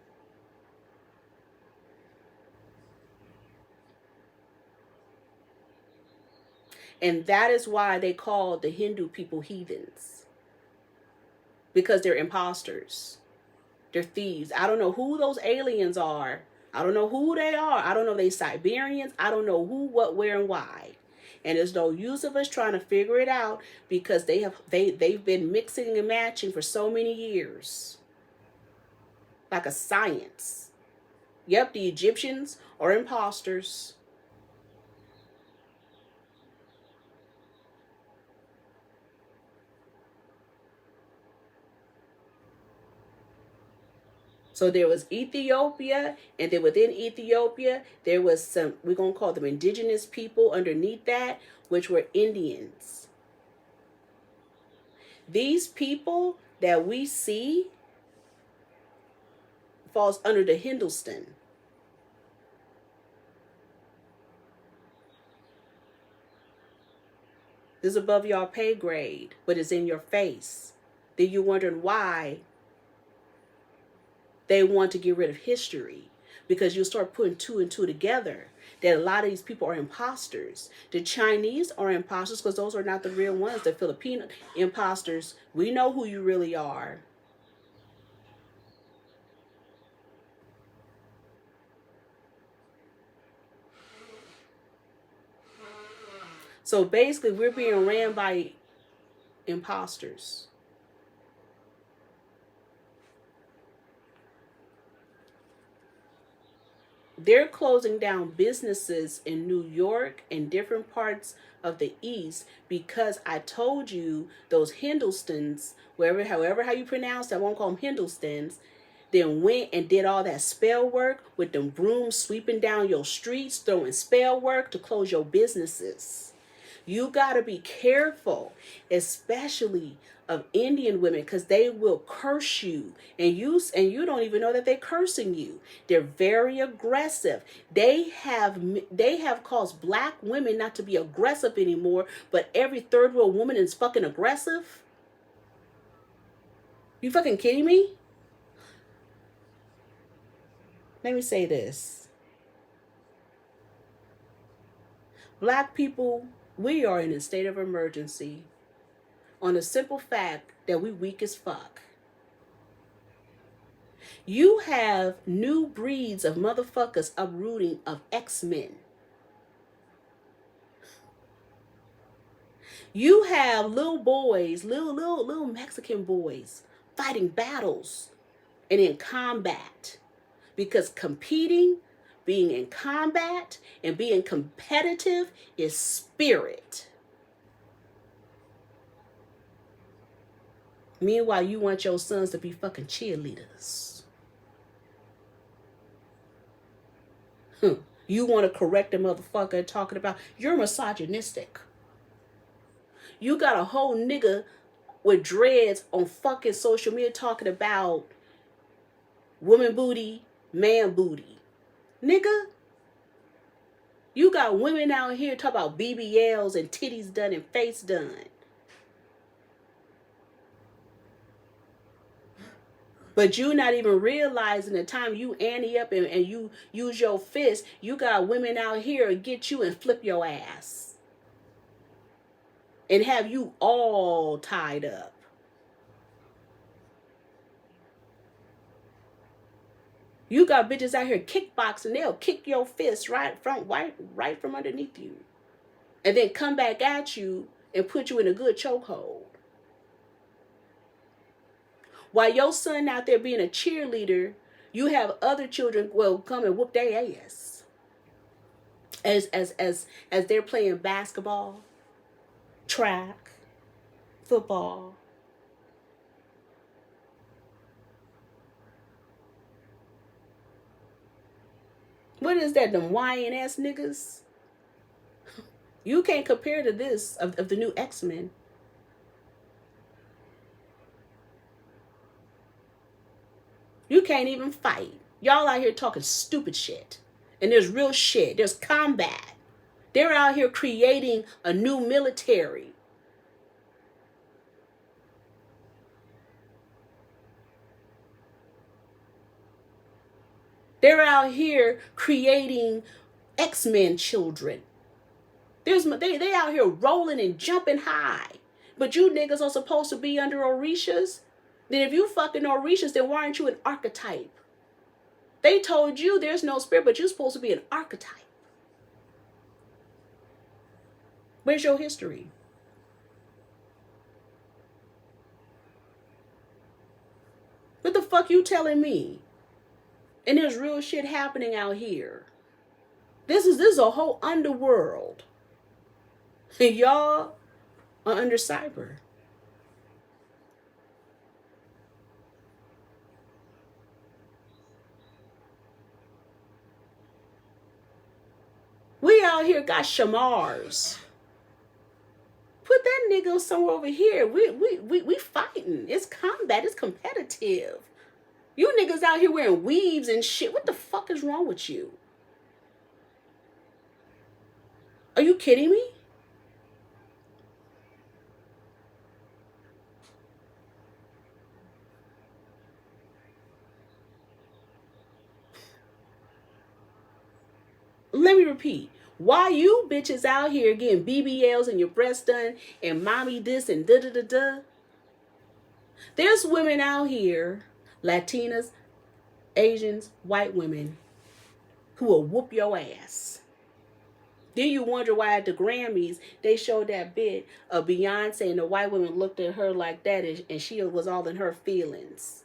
And that is why they call the Hindu people heathens. Because they're imposters. They're thieves. I don't know who those aliens are. I don't know who they are. I don't know if they Siberians. I don't know who, what, where, and why. And there's no use of us trying to figure it out because they've been mixing and matching for so many years. Like a science. Yep, the Egyptians are imposters. So there was Ethiopia, and then within Ethiopia, there was some, we're going to call them indigenous people underneath that, which were Indians. These people that we see falls under the Hindustan. This is above your pay grade, but it's in your face. Then you're wondering why they want to get rid of history, because you'll start putting two and two together that a lot of these people are imposters. The Chinese are imposters because those are not the real ones. The Filipino imposters, we know who you really are. So basically we're being ran by imposters. They're closing down businesses in New York and different parts of the East because I told you those Hindustans, however how you pronounce it, I won't call them Hindustans, then went and did all that spell work with them brooms sweeping down your streets, throwing spell work to close your businesses. You got to be careful, especially of Indian women, because they will curse you, and you don't even know that they're cursing you. They're very aggressive. They have caused black women not to be aggressive anymore, but every third world woman is fucking aggressive. You fucking kidding me? Let me say this. Black people, we are in a state of emergency on the simple fact that we weak as fuck. You have new breeds of motherfuckers uprooting of X-Men. You have little boys, little Mexican boys fighting battles and in combat. Because competing, being in combat, and being competitive is spirit. Meanwhile, you want your sons to be fucking cheerleaders. You want to correct a motherfucker talking about you're misogynistic. You got a whole nigga with dreads on fucking social media talking about woman booty, man booty. Nigga, you got women out here talking about BBLs and titties done and face done. But you not even realizing the time you ante up and you use your fist, you got women out here and get you and flip your ass. And have you all tied up. You got bitches out here kickboxing, they'll kick your fist right from underneath you. And then come back at you and put you in a good chokehold. While your son out there being a cheerleader, you have other children come and whoop their ass. As they're playing basketball, track, football. What is that, them YN-ass niggas? You can't compare to this of the new X-Men. You can't even fight. Y'all out here talking stupid shit. And there's real shit. There's combat. They're out here creating a new military. They're out here creating X-Men children. They out here rolling and jumping high. But you niggas are supposed to be under Orishas. Then if you fucking Orishas, then why aren't you an archetype? They told you there's no spirit, but you're supposed to be an archetype. Where's your history? What the fuck you telling me? And there's real shit happening out here. This is a whole underworld. And y'all are under cyber. We out here got shamars. Put that nigga somewhere over here. We fighting. It's combat. It's competitive. You niggas out here wearing weaves and shit. What the fuck is wrong with you? Are you kidding me? Let me repeat. Why you bitches out here getting BBLs and your breasts done and mommy this and da-da-da-da? There's women out here, Latinas, Asians, white women, who will whoop your ass. Then you wonder why at the Grammys, they showed that bit of Beyonce and the white women looked at her like that and she was all in her feelings.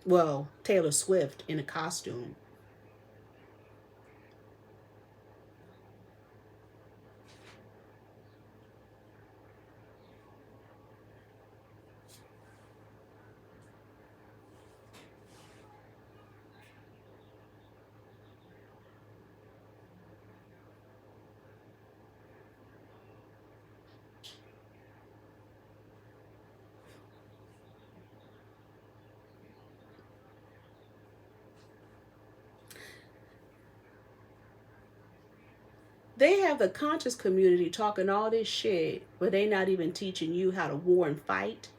Well, Taylor Swift in a costume. They have the conscious community talking all this shit, but they not even teaching you how to war and fight.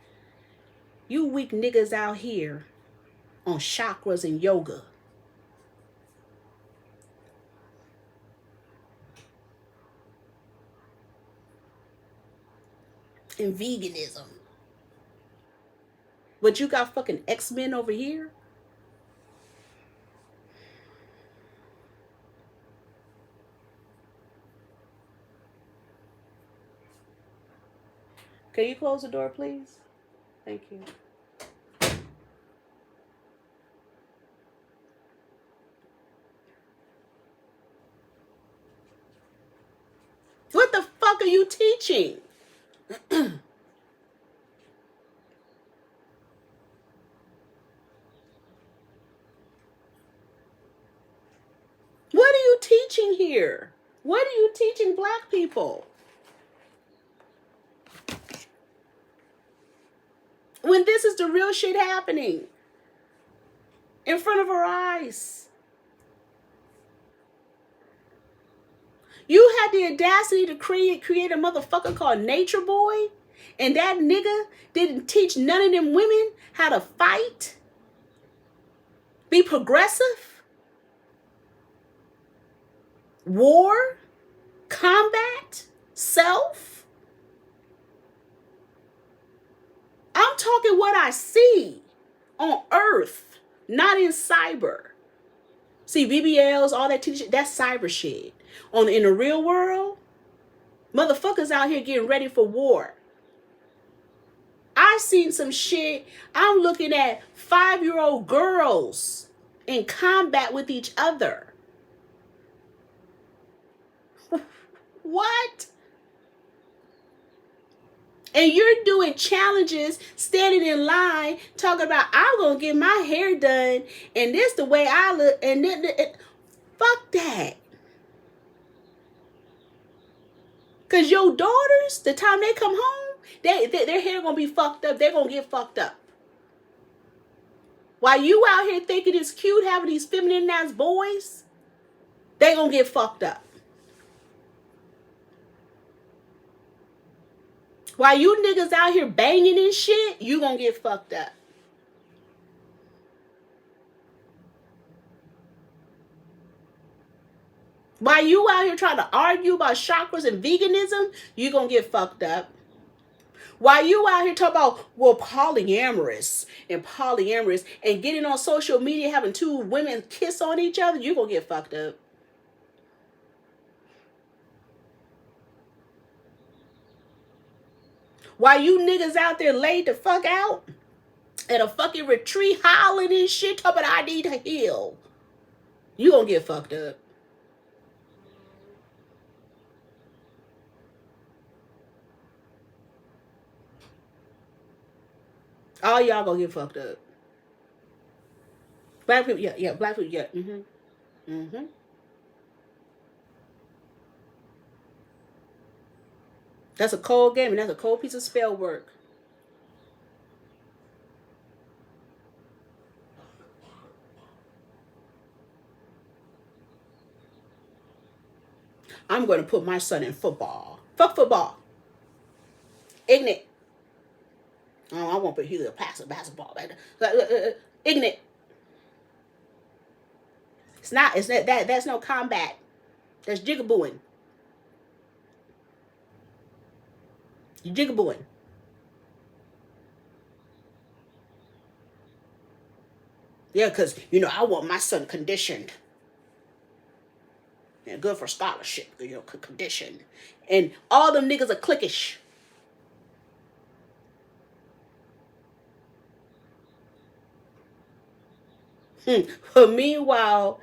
You weak niggas out here on chakras and yoga. and veganism. But you got fucking X-Men over here? Can you close the door, please? Thank you. What the fuck are you teaching? What are you teaching here? What are you teaching black people? When this is the real shit happening in front of our eyes. You had the audacity to create a motherfucker called Nature Boy, and that nigga didn't teach none of them women how to fight, be progressive, war, combat, self. I'm talking what I see on Earth, not in cyber. See, BBLs, all that shit, that's cyber shit. In the real world, motherfuckers out here getting ready for war. I seen some shit. I'm looking at 5-year-old girls in combat with each other. What? And you're doing challenges, standing in line, talking about, I'm going to get my hair done, and this the way I look, and then, fuck that. Because your daughters, the time they come home, their hair going to be fucked up. They're going to get fucked up. While you out here thinking it's cute having these feminine ass boys, they going to get fucked up. While you niggas out here banging and shit, you gonna get fucked up. While you out here trying to argue about chakras and veganism, you gonna get fucked up. While you out here talking about, well, polyamorous and getting on social media having 2 women kiss on each other, you gonna get fucked up. While you niggas out there laid the fuck out at a fucking retreat hollering and shit, talking about I need to heal, you gonna get fucked up. All y'all gonna get fucked up. Black people, yeah, black people, yeah. That's a cold game, and that's a cold piece of spell work. I'm going to put my son in football. Fuck football. Ignorant. Oh, I won't put him in basketball. Ignorant. It's not that's no combat. That's jigabooing. You jigabooing. Yeah, because, I want my son conditioned. And good for scholarship, conditioned. And all them niggas are cliquish. But meanwhile,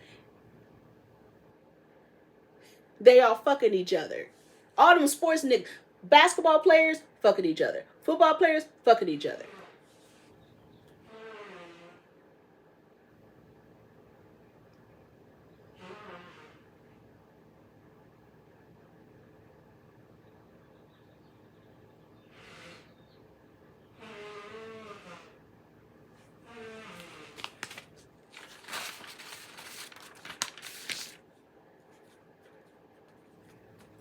they all fucking each other. All them sports niggas, basketball players fucking each other. Football players fucking each other.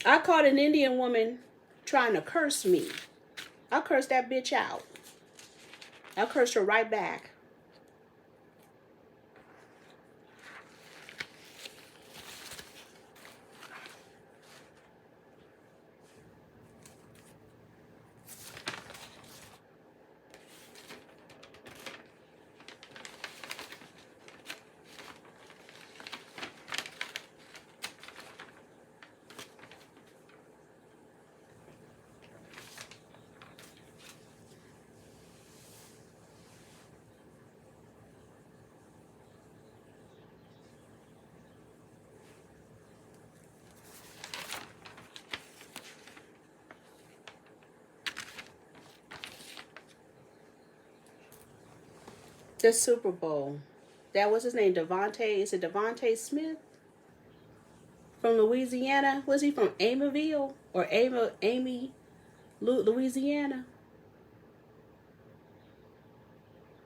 I caught an Indian woman trying to curse me. I cursed that bitch out. I cursed her right back. The Super Bowl. That was his name, Devontae. Is it Devontae Smith from Louisiana? Was he from Amyville or Amy, Louisiana?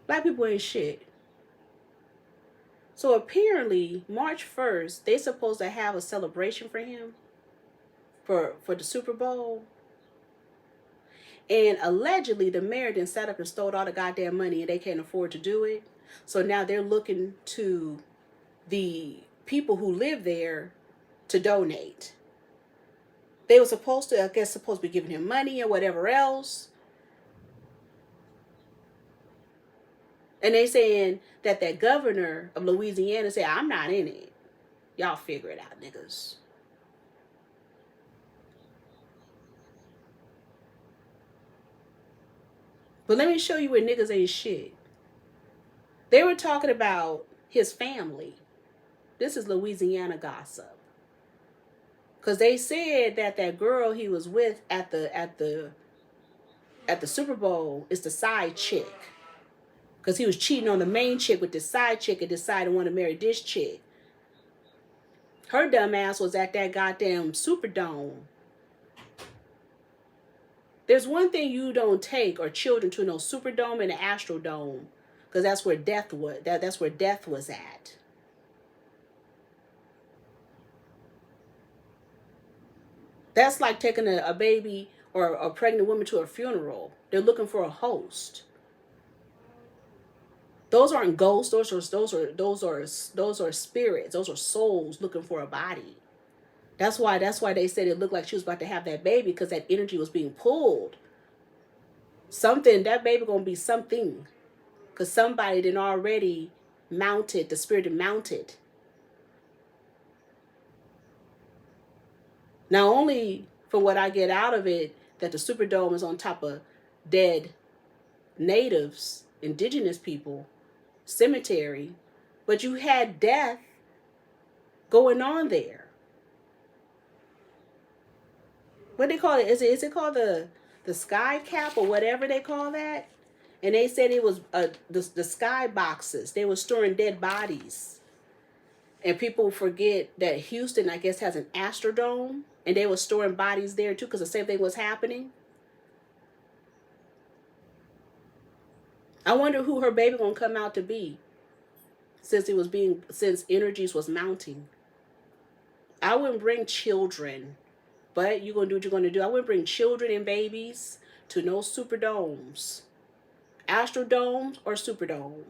Black people ain't shit. So apparently, March 1st, they supposed to have a celebration for him for the Super Bowl. And allegedly, the mayor then sat up and stole all the goddamn money and they can't afford to do it. So now they're looking to the people who live there to donate. They were supposed to, I guess, supposed to be giving him money or whatever else. And they saying that governor of Louisiana said, I'm not in it. Y'all figure it out, niggas. But let me show you where niggas ain't shit. They were talking about his family. This is Louisiana gossip. Because they said that girl he was with at the Super Bowl is the side chick. Because he was cheating on the main chick with the side chick and decided to want to marry this chick. Her dumb ass was at that goddamn Superdome. There's one thing you don't take or children to no Superdome and the Astral Dome. Because that's where death was. That's where death was at. That's like taking a baby or a pregnant woman to a funeral. They're looking for a host. Those aren't ghosts. Those are spirits. Those are souls looking for a body. That's why they said it looked like she was about to have that baby, because that energy was being pulled. Something, that baby gonna be something. Because somebody did already mounted, the spirit had mounted. Not only from what I get out of it, that the Superdome is on top of dead natives, indigenous people, cemetery, but you had death going on there. What they call it? Is it called the sky cap or whatever they call that? And they said it was the sky boxes. They were storing dead bodies. And people forget that Houston, I guess, has an Astrodome, and they were storing bodies there too, because the same thing was happening. I wonder who her baby gonna come out to be, since energies was mounting. I wouldn't bring children, but you're gonna do what you're gonna do. I wouldn't bring children and babies to no Superdomes, Astrodomes or Superdome.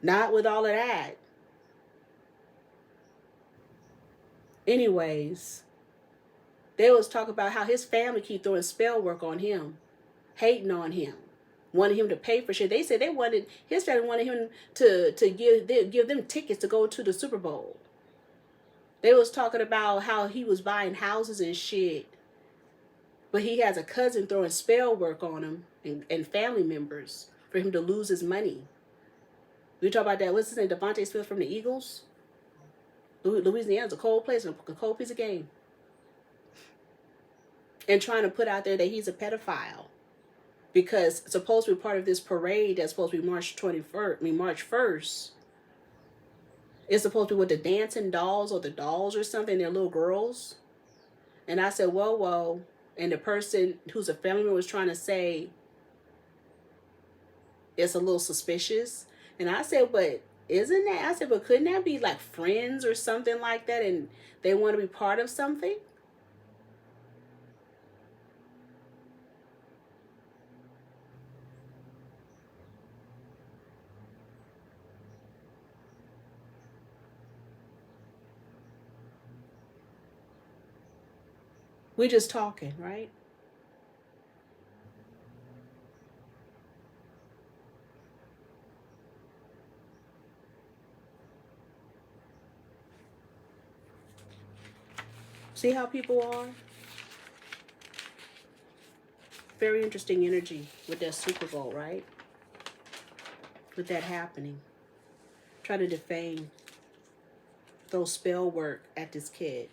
Not with all of that. Anyways, they was talking about how his family keep throwing spell work on him, hating on him, wanted him to pay for shit. They said his family wanted him to give them tickets to go to the Super Bowl. They was talking about how he was buying houses and shit, but he has a cousin throwing spell work on him and family members for him to lose his money. We talk about that. What's his name? Devontae Smith from the Eagles. Louisiana's a cold place and a cold piece of game. And trying to put out there that he's a pedophile. Because it's supposed to be part of this parade that's supposed to be March 1st. It's supposed to be with the dancing dolls or the dolls or something, they're little girls. And I said, whoa. And the person who's a family member was trying to say it's a little suspicious. And I said, but couldn't that be like friends or something like that, and they want to be part of something? We're just talking, right? See how people are? Very interesting energy with that Super Bowl, right? With that happening. Try to defame, throw spell work at this kid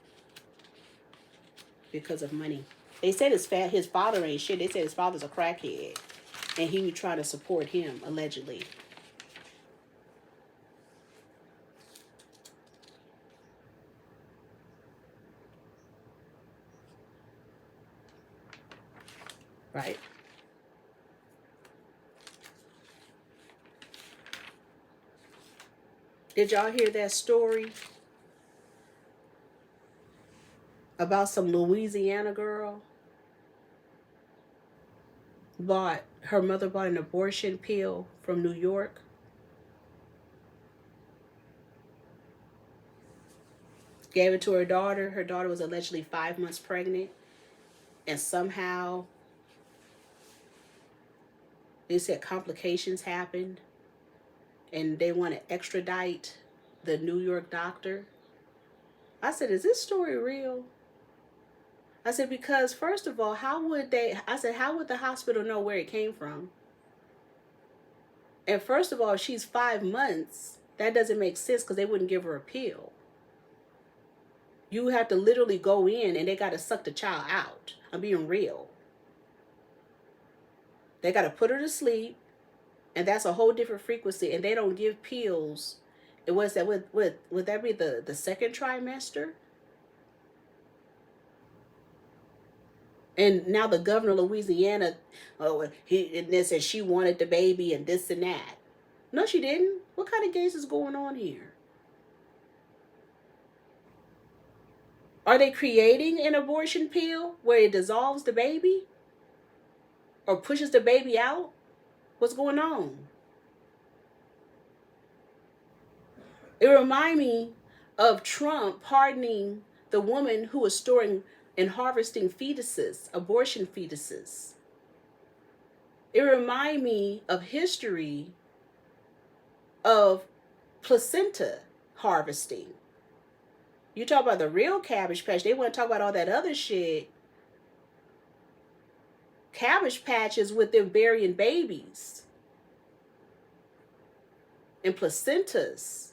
because of money. They said his father ain't shit. They said his father's a crackhead, and he was trying to support him, allegedly. right? Did y'all hear that story about some Louisiana girl? Her mother bought an abortion pill from New York. Gave it to her daughter. Her daughter was allegedly 5 months pregnant. And somehow, they said complications happened. And they want to extradite the New York doctor. I said, is this story real? I said, because first of all, how would the hospital know where it came from? And first of all, if she's 5 months, that doesn't make sense because they wouldn't give her a pill. You have to literally go in and they got to suck the child out. I'm being real. They got to put her to sleep, and that's a whole different frequency. And they don't give pills. It was that would that be the second trimester? And now the governor of Louisiana, they said she wanted the baby and this and that. No, she didn't. What kind of games is going on here? Are they creating an abortion pill where it dissolves the baby? Or pushes the baby out? What's going on? It reminds me of Trump pardoning the woman who was storing and harvesting fetuses, abortion fetuses. It reminds me of history of placenta harvesting. You talk about the real Cabbage Patch. They want to talk about all that other shit. Cabbage Patches with them burying babies and placentas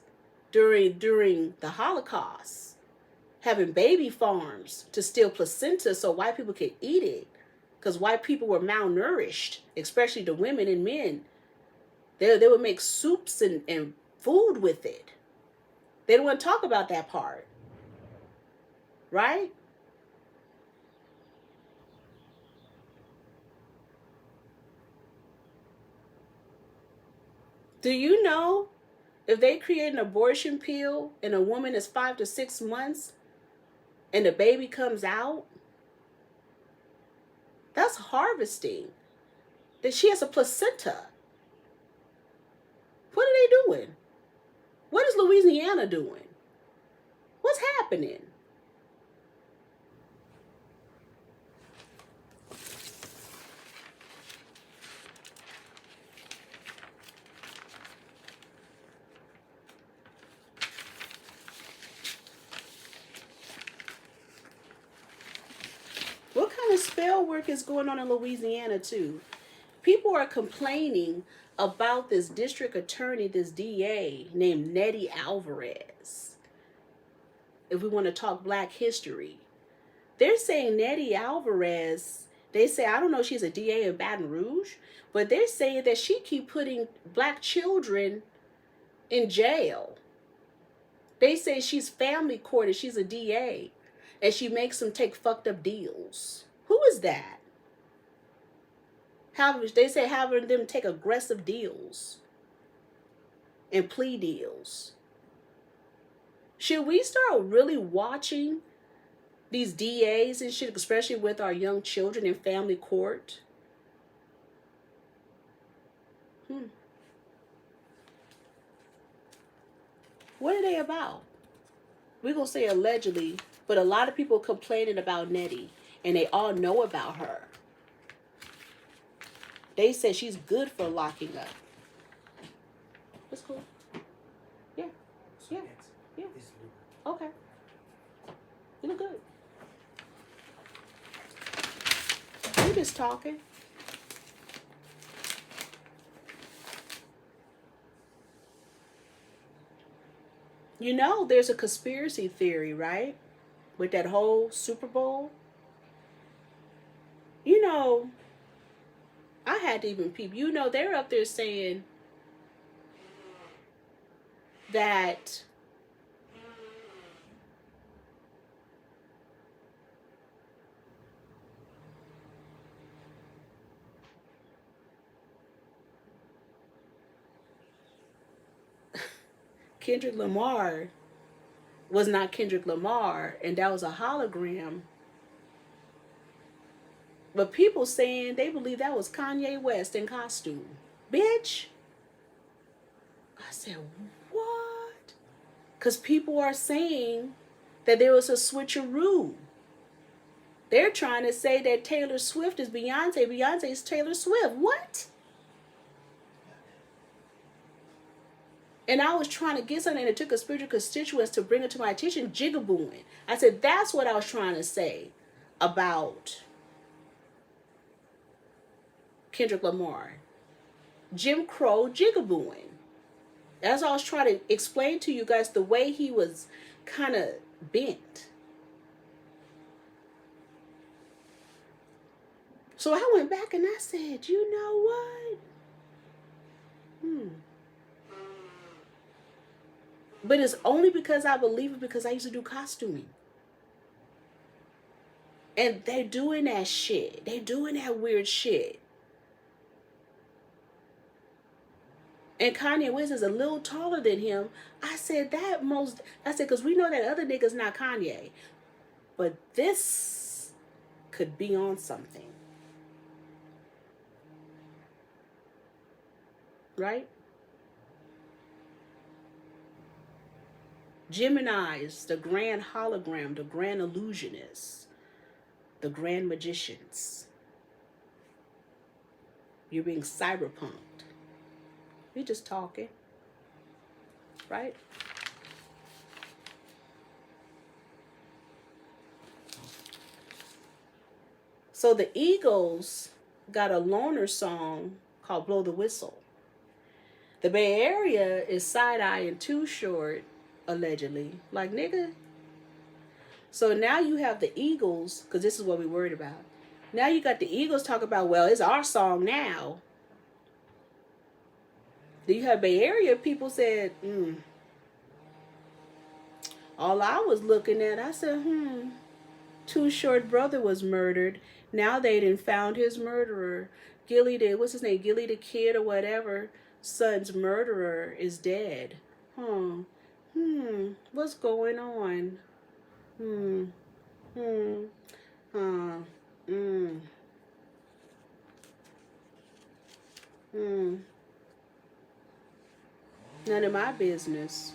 during the Holocaust. Having baby farms to steal placenta so white people could eat it. Because white people were malnourished, especially the women and men. They would make soups and food with it. They don't want to talk about that part. Right? Do you know if they create an abortion pill and a woman is 5 to 6 months and the baby comes out? That's harvesting. That she has a placenta. What are they doing? What is Louisiana doing? What's happening? What kind of spell work is going on in Louisiana too? People are complaining about this district attorney, this DA named Nettie Alvarez. If we want to talk black history, they're saying Nettie Alvarez, they say, I don't know if she's a DA in Baton Rouge, but they're saying that she keep putting black children in jail. They say she's family courted, she's a DA, and she makes them take fucked up deals. Who is that? They say having them take aggressive deals and plea deals. Should we start really watching these DAs and shit, especially with our young children in family court? What are they about? We're going to say allegedly, but a lot of people complaining about Nettie, and they all know about her. They say she's good for locking up. That's cool. Yeah. Yeah. Yeah. Okay. You look good. We're just talking. You know, there's a conspiracy theory, right? With that whole Super Bowl. You know, I had to even peep. You know, they're up there saying that Kendrick Lamar was not Kendrick Lamar, and that was a hologram. But people saying they believe that was Kanye West in costume. Bitch. I said, what? Because people are saying that there was a switcheroo. They're trying to say that Taylor Swift is Beyonce. Beyonce is Taylor Swift. What? And I was trying to get something that took a spiritual constituents to bring it to my attention, jigabooing. I said, that's what I was trying to say about Kendrick Lamar. Jim Crow jigabooing. That's what I was trying to explain to you guys, the way he was kind of bent. So I went back and I said, you know what? But it's only because I believe it, because I used to do costuming. And they're doing that shit. They're doing that weird shit. And Kanye West is a little taller than him. I said, because we know that other nigga's not Kanye. But this could be on something. Right? Geminis, the grand hologram, the grand illusionists, the grand magicians. You're being cyberpunked. We're just talking. Right? So the Eagles got a loner song called Blow the Whistle. The Bay Area is side-eye and Too Short, allegedly. Like, nigga. So now you have the Eagles, because this is what we're worried about. Now you got the Eagles talk about, well, it's our song now. Then you have Bay Area people said, all I was looking at, I said, Too Short brother was murdered. Now they done found his murderer. Gilly what's his name? Gilly the Kid or whatever. Son's murderer is dead. What's going on? None of my business.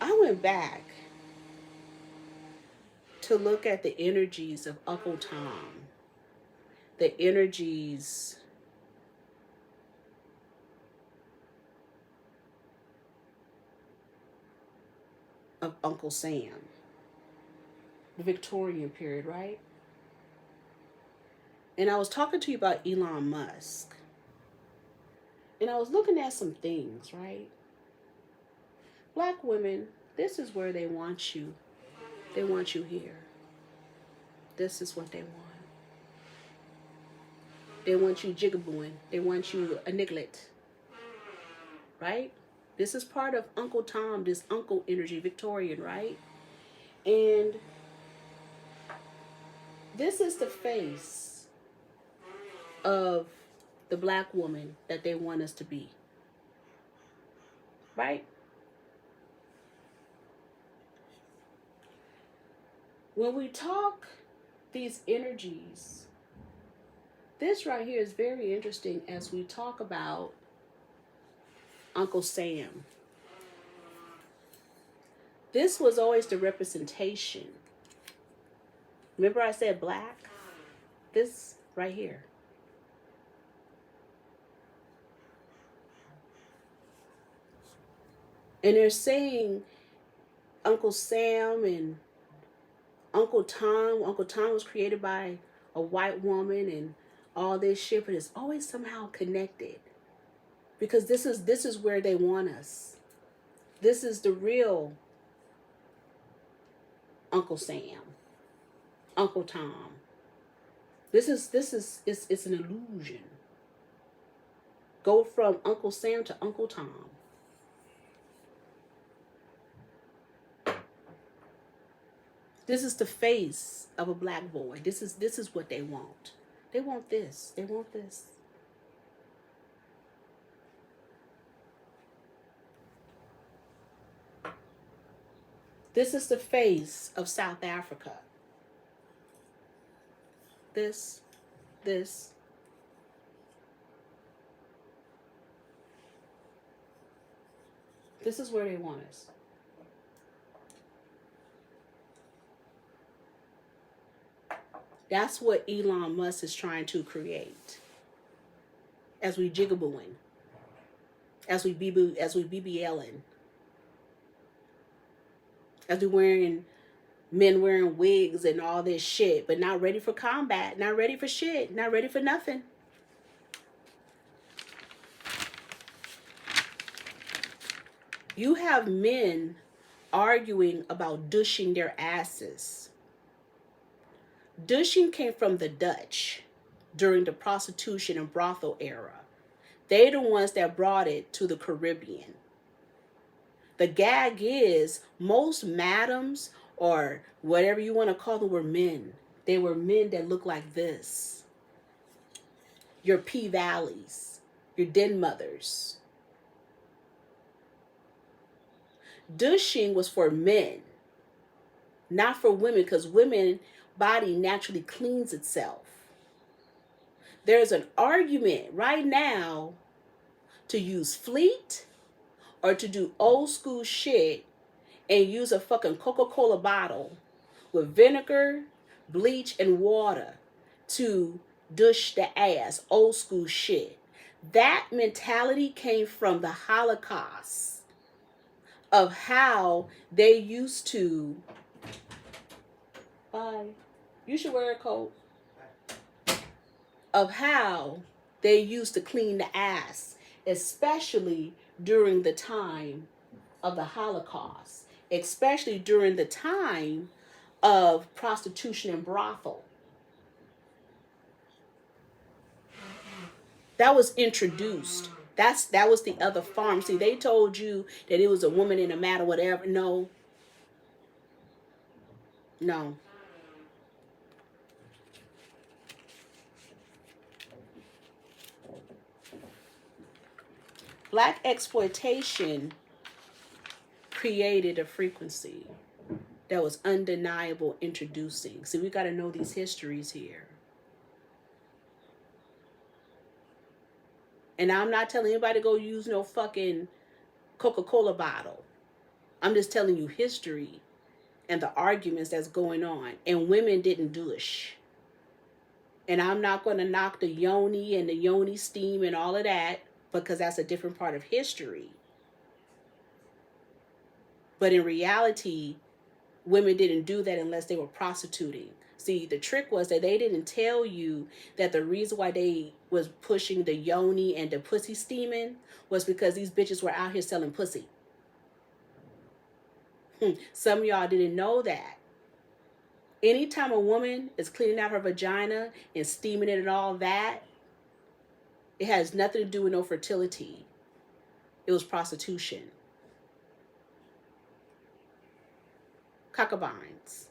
I went back to look at the energies of Occultism, the energies of Uncle Sam, the Victorian period, right? And I was talking to you about Elon Musk. And I was looking at some things, right? Black women, this is where they want you. They want you here. This is what they want. They want you jigabooing. They want you a niglet. Right? This is part of Uncle Tom, this uncle energy, Victorian, right? And this is the face of the black woman that they want us to be. Right? When we talk these energies, this right here is very interesting as we talk about Uncle Sam. This was always the representation. Remember I said black? This right here. And they're saying Uncle Sam and Uncle Tom was created by a white woman and all this shit, but it's always somehow connected. Because this is where they want us. This is the real Uncle Sam, Uncle Tom. It's an illusion. Go from Uncle Sam to Uncle Tom. This is the face of a black boy. This is what they want. They want this. They want this. This is the face of South Africa. This. This is where they want us. That's what Elon Musk is trying to create. As we jigabooing, as we BBLing, as men wearing wigs and all this shit, but not ready for combat, not ready for shit, not ready for nothing. You have men arguing about douching their asses. Douching came from the Dutch during the prostitution and brothel era. They're the ones that brought it to the Caribbean. The gag is most madams, or whatever you want to call them, were men. They were men that looked like this. Your P-Valleys, your den mothers. Douching was for men, not for women, because women's body naturally cleans itself. There's an argument right now to use fleet or to do old school shit and use a fucking Coca-Cola bottle with vinegar, bleach, and water to douche the ass, old school shit. That mentality came from the Holocaust, of how they used to, you should wear a coat, of how they used to clean the ass, especially during the time of the Holocaust, especially during the time of prostitution and brothel. That was introduced. That was the other farm. See, they told you that it was a woman in a mat or whatever. No. No. Black exploitation created a frequency that was undeniable introducing. See, we got to know these histories here. And I'm not telling anybody to go use no fucking Coca-Cola bottle. I'm just telling you history and the arguments that's going on. And women didn't douche. And I'm not going to knock the yoni and the yoni steam and all of that, because that's a different part of history. But in reality, women didn't do that unless they were prostituting. See, the trick was that they didn't tell you that the reason why they was pushing the yoni and the pussy steaming was because these bitches were out here selling pussy. Some of y'all didn't know that. Anytime a woman is cleaning out her vagina and steaming it and all that, it has nothing to do with no fertility. It was prostitution. Concubines.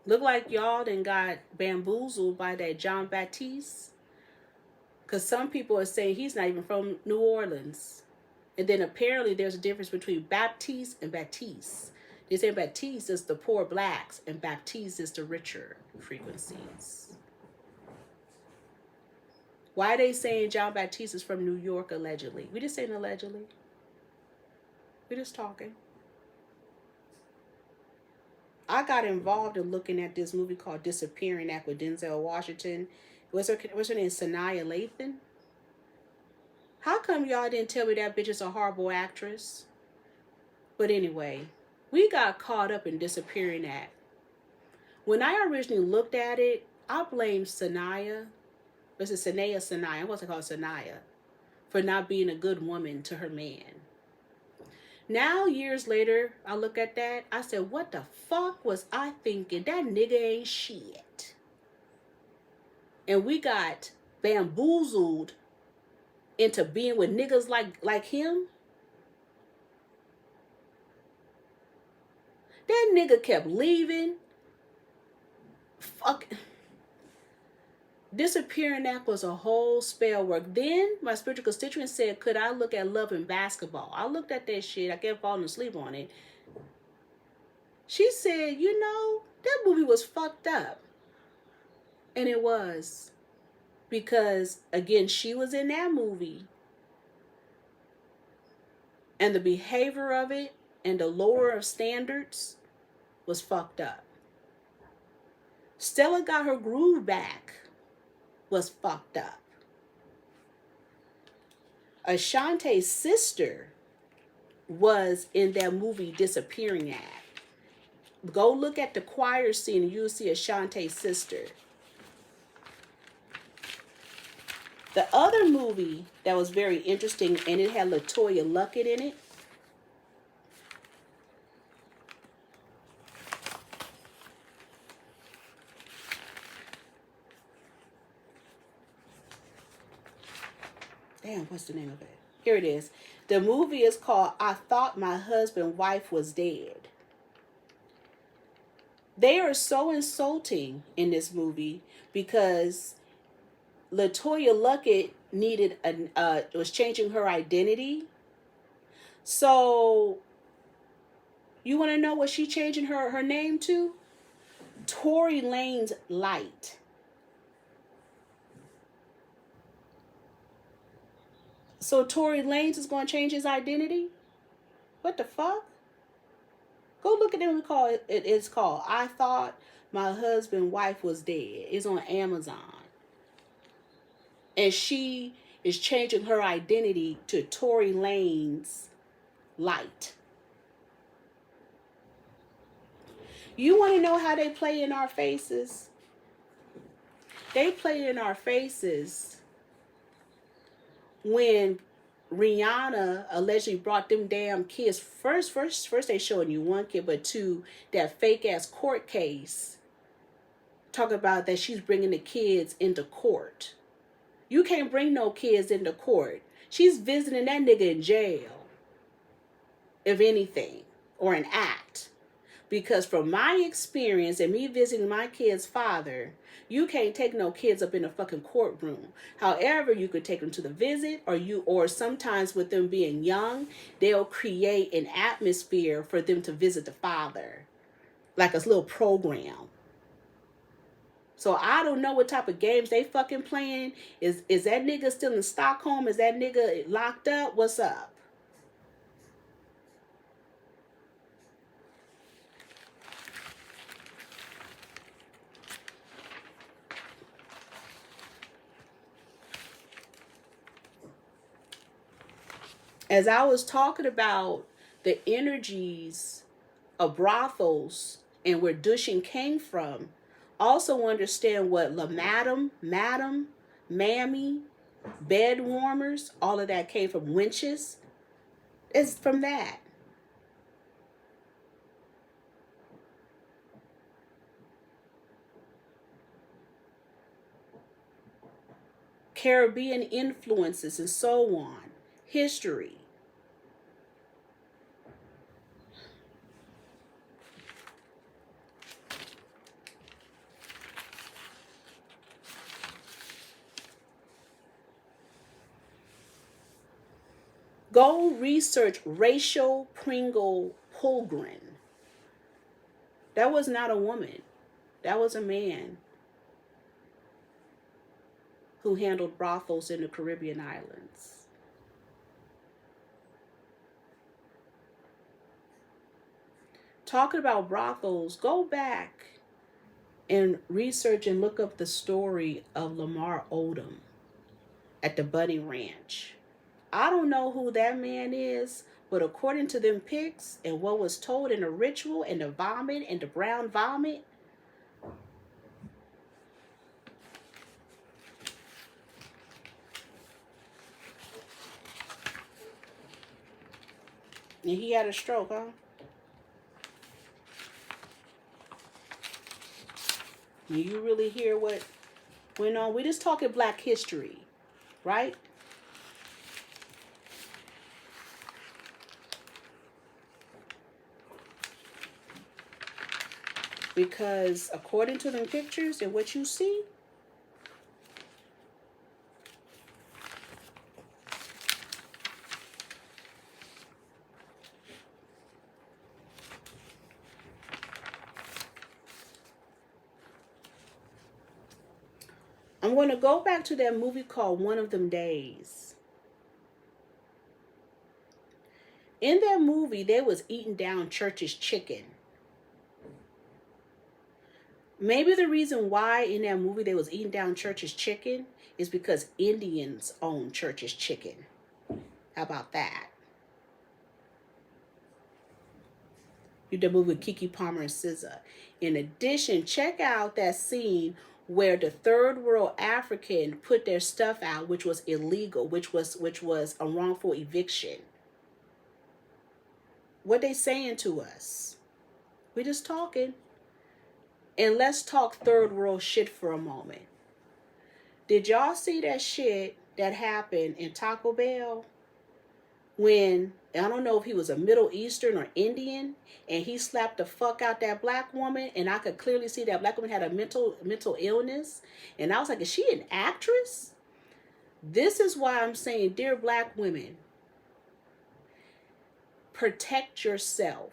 Look like y'all done got bamboozled by that John Baptiste. Because some people are saying he's not even from New Orleans. And then apparently there's a difference between Baptiste and Baptiste. They say Baptiste is the poor blacks and Baptiste is the richer frequencies. Why are they saying John Baptiste is from New York allegedly? We just saying allegedly. We're just talking. I got involved in looking at this movie called Disappearing Act with Denzel Washington. What's her name? Sanaya Lathan? How come y'all didn't tell me that bitch is a horrible actress? But anyway, we got caught up in Disappearing Act. When I originally looked at it, I blamed Sanaya. Was it Sanaya? What's it called? Sanaya. For not being a good woman to her man. Now, years later, I look at that. I said, what the fuck was I thinking? That nigga ain't shit. And we got bamboozled into being with niggas like him. That nigga kept leaving. Fuck. Disappearing Act was a whole spell work. Then my spiritual constituent said, could I look at Love and Basketball? I looked at that shit. I kept falling asleep on it. She said, you know, that movie was fucked up. And it was. Because, again, she was in that movie. And the behavior of it and the lower of standards was fucked up. Stella Got Her Groove Back was fucked up. Ashante's sister was in that movie Disappearing Act. Go look at the choir scene and you'll see Ashante's sister. The other movie that was very interesting, and it had LaToya Luckett in it. Damn, what's the name of it? Here it is. The movie is called I Thought My Husband's Wife Was Dead. They are so insulting in this movie because LaToya Luckett was changing her identity. So you want to know what she changing her name to? Tory Lanez Light. So Tory Lanez is going to change his identity? What the fuck? Go look at it. It's called I Thought My Husband's Wife Was Dead. It's on Amazon. And she is changing her identity to Tory Lanez Light. You want to know how they play in our faces? They play in our faces when Rihanna allegedly brought them damn kids. First they showing you one kid, but two, that fake ass court case. Talk about that she's bringing the kids into court. You can't bring no kids into court. She's visiting that nigga in jail, if anything, or an act. Because from my experience and me visiting my kid's father, you can't take no kids up in a fucking courtroom. However, you could take them to the visit, or sometimes with them being young, they'll create an atmosphere for them to visit the father, like a little program. So I don't know what type of games they fucking playing. Is that nigga still in Stockholm? Is that nigga locked up? What's up? As I was talking about the energies of brothels and where douching came from, also understand what madam, mammy, bed warmers, all of that came from winches. It's from that. Caribbean influences and so on. History. Go research Rachel Pringle Pulgren. That was not a woman. That was a man who handled brothels in the Caribbean islands. Talking about brothels, go back and research and look up the story of Lamar Odom at the Bunny Ranch. I don't know who that man is, but according to them pics and what was told in the ritual and the vomit and the brown vomit, and he had a stroke, huh? And you really hear what went on? We're just talking Black history, right? Because according to them pictures and what you see, I'm going to go back to that movie called One of Them Days. In that movie, they was eating down Church's chicken. Maybe the reason why in that movie they was eating down Church's chicken is because Indians own Church's chicken. How about that? You did the movie with Keke Palmer and SZA. In addition, check out that scene where the third world African put their stuff out, which was illegal, which was a wrongful eviction. What they saying to us? We just talking. And let's talk third world shit for a moment. Did y'all see that shit that happened in Taco Bell? When, I don't know if he was a Middle Eastern or Indian, and he slapped the fuck out that black woman, and I could clearly see that black woman had a mental illness. And I was like, is she an actress? This is why I'm saying, dear black women, protect yourself.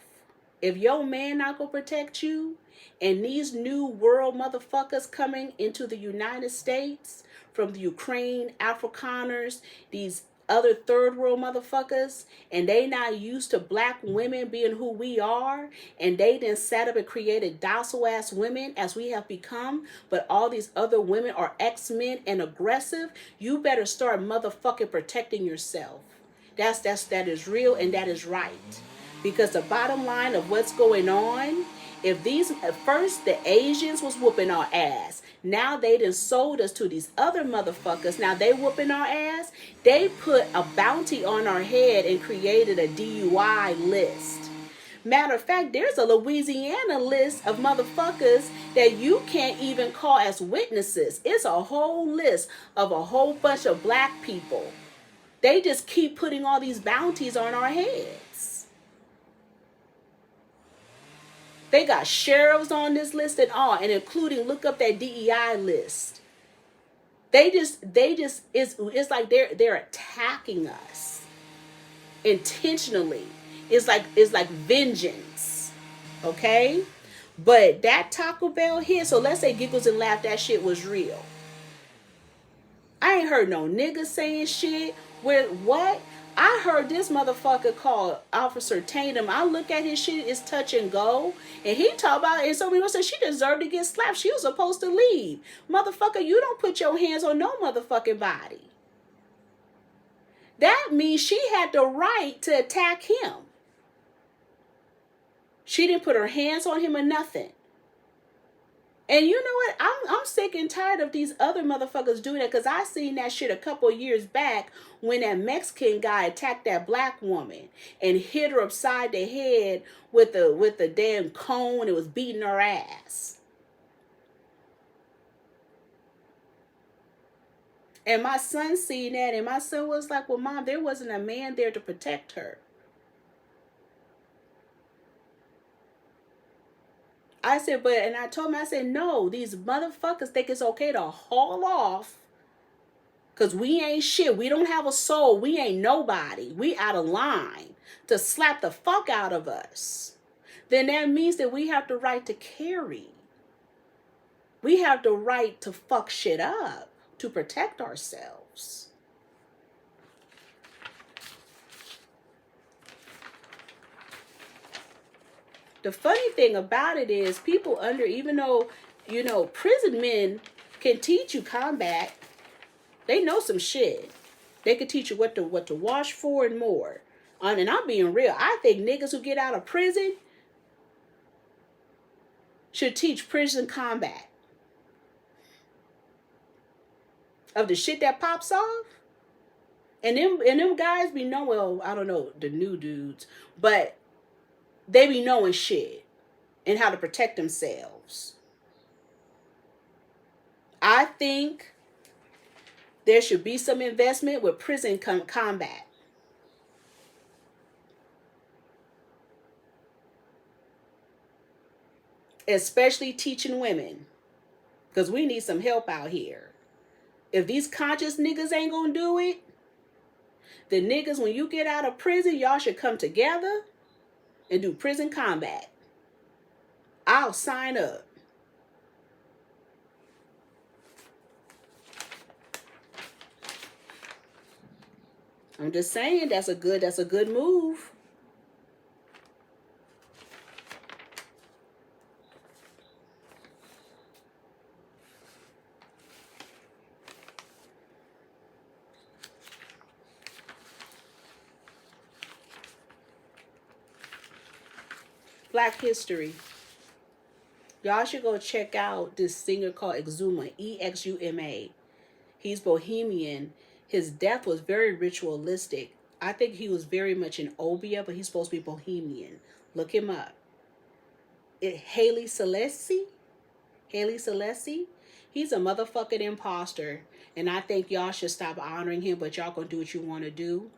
If your man not gonna protect you, and these new world motherfuckers coming into the United States from the Ukraine, Afrikaners, these other third world motherfuckers, and they not used to black women being who we are, and they then set up and created docile ass women as we have become, but all these other women are X-Men and aggressive, you better start motherfucking protecting yourself. That is real and that is right. Because the bottom line of what's going on, if these, at first the Asians was whooping our ass. Now they done sold us to these other motherfuckers. Now they whooping our ass. They put a bounty on our head and created a DUI list. Matter of fact, there's a Louisiana list of motherfuckers that you can't even call as witnesses. It's a whole list of a whole bunch of black people. They just keep putting all these bounties on our heads. They got sheriffs on this list and all, and including, look up that DEI list. It's like they're attacking us intentionally. It's like vengeance. Okay? But that Taco Bell here, so let's say Giggles and Laugh, that shit was real. I ain't heard no niggas saying shit. Where, what? I heard this motherfucker called Officer Tatum. I look at his shit, it's touch and go. And he talk about it, and somebody said she deserved to get slapped. She was supposed to leave. Motherfucker, you don't put your hands on no motherfucking body. That means she had the right to attack him. She didn't put her hands on him or nothing. And you know what? I'm sick and tired of these other motherfuckers doing that, because I seen that shit a couple years back when that Mexican guy attacked that black woman and hit her upside the head with the damn cone and was beating her ass. And my son seen that, and my son was like, well, Mom, there wasn't a man there to protect her. I said, and I told him, I said, no, these motherfuckers think it's okay to haul off because we ain't shit. We don't have a soul. We ain't nobody. We out of line to slap the fuck out of us. Then that means that we have the right to carry. We have the right to fuck shit up to protect ourselves. The funny thing about it is people even though, prison men can teach you combat. They know some shit. They can teach you what to wash for and more. And I'm being real. I think niggas who get out of prison should teach prison combat. Of the shit that pops off. And them guys be knowing, well, I don't know, the new dudes, but they be knowing shit and how to protect themselves. I think there should be some investment with prison combat. especially teaching women, because we need some help out here. If these conscious niggas ain't gonna do it, the niggas, when you get out of prison, y'all should come together and do prison combat. I'll sign up. I'm just saying that's a good move. Black history. Y'all should go check out this singer called Exuma, Exuma. He's Bohemian. His death was very ritualistic. I think he was very much an Obeah, but he's supposed to be Bohemian. Look him up. Haile Selassie? He's a motherfucking imposter. And I think y'all should stop honoring him, but y'all gonna do what you want to do.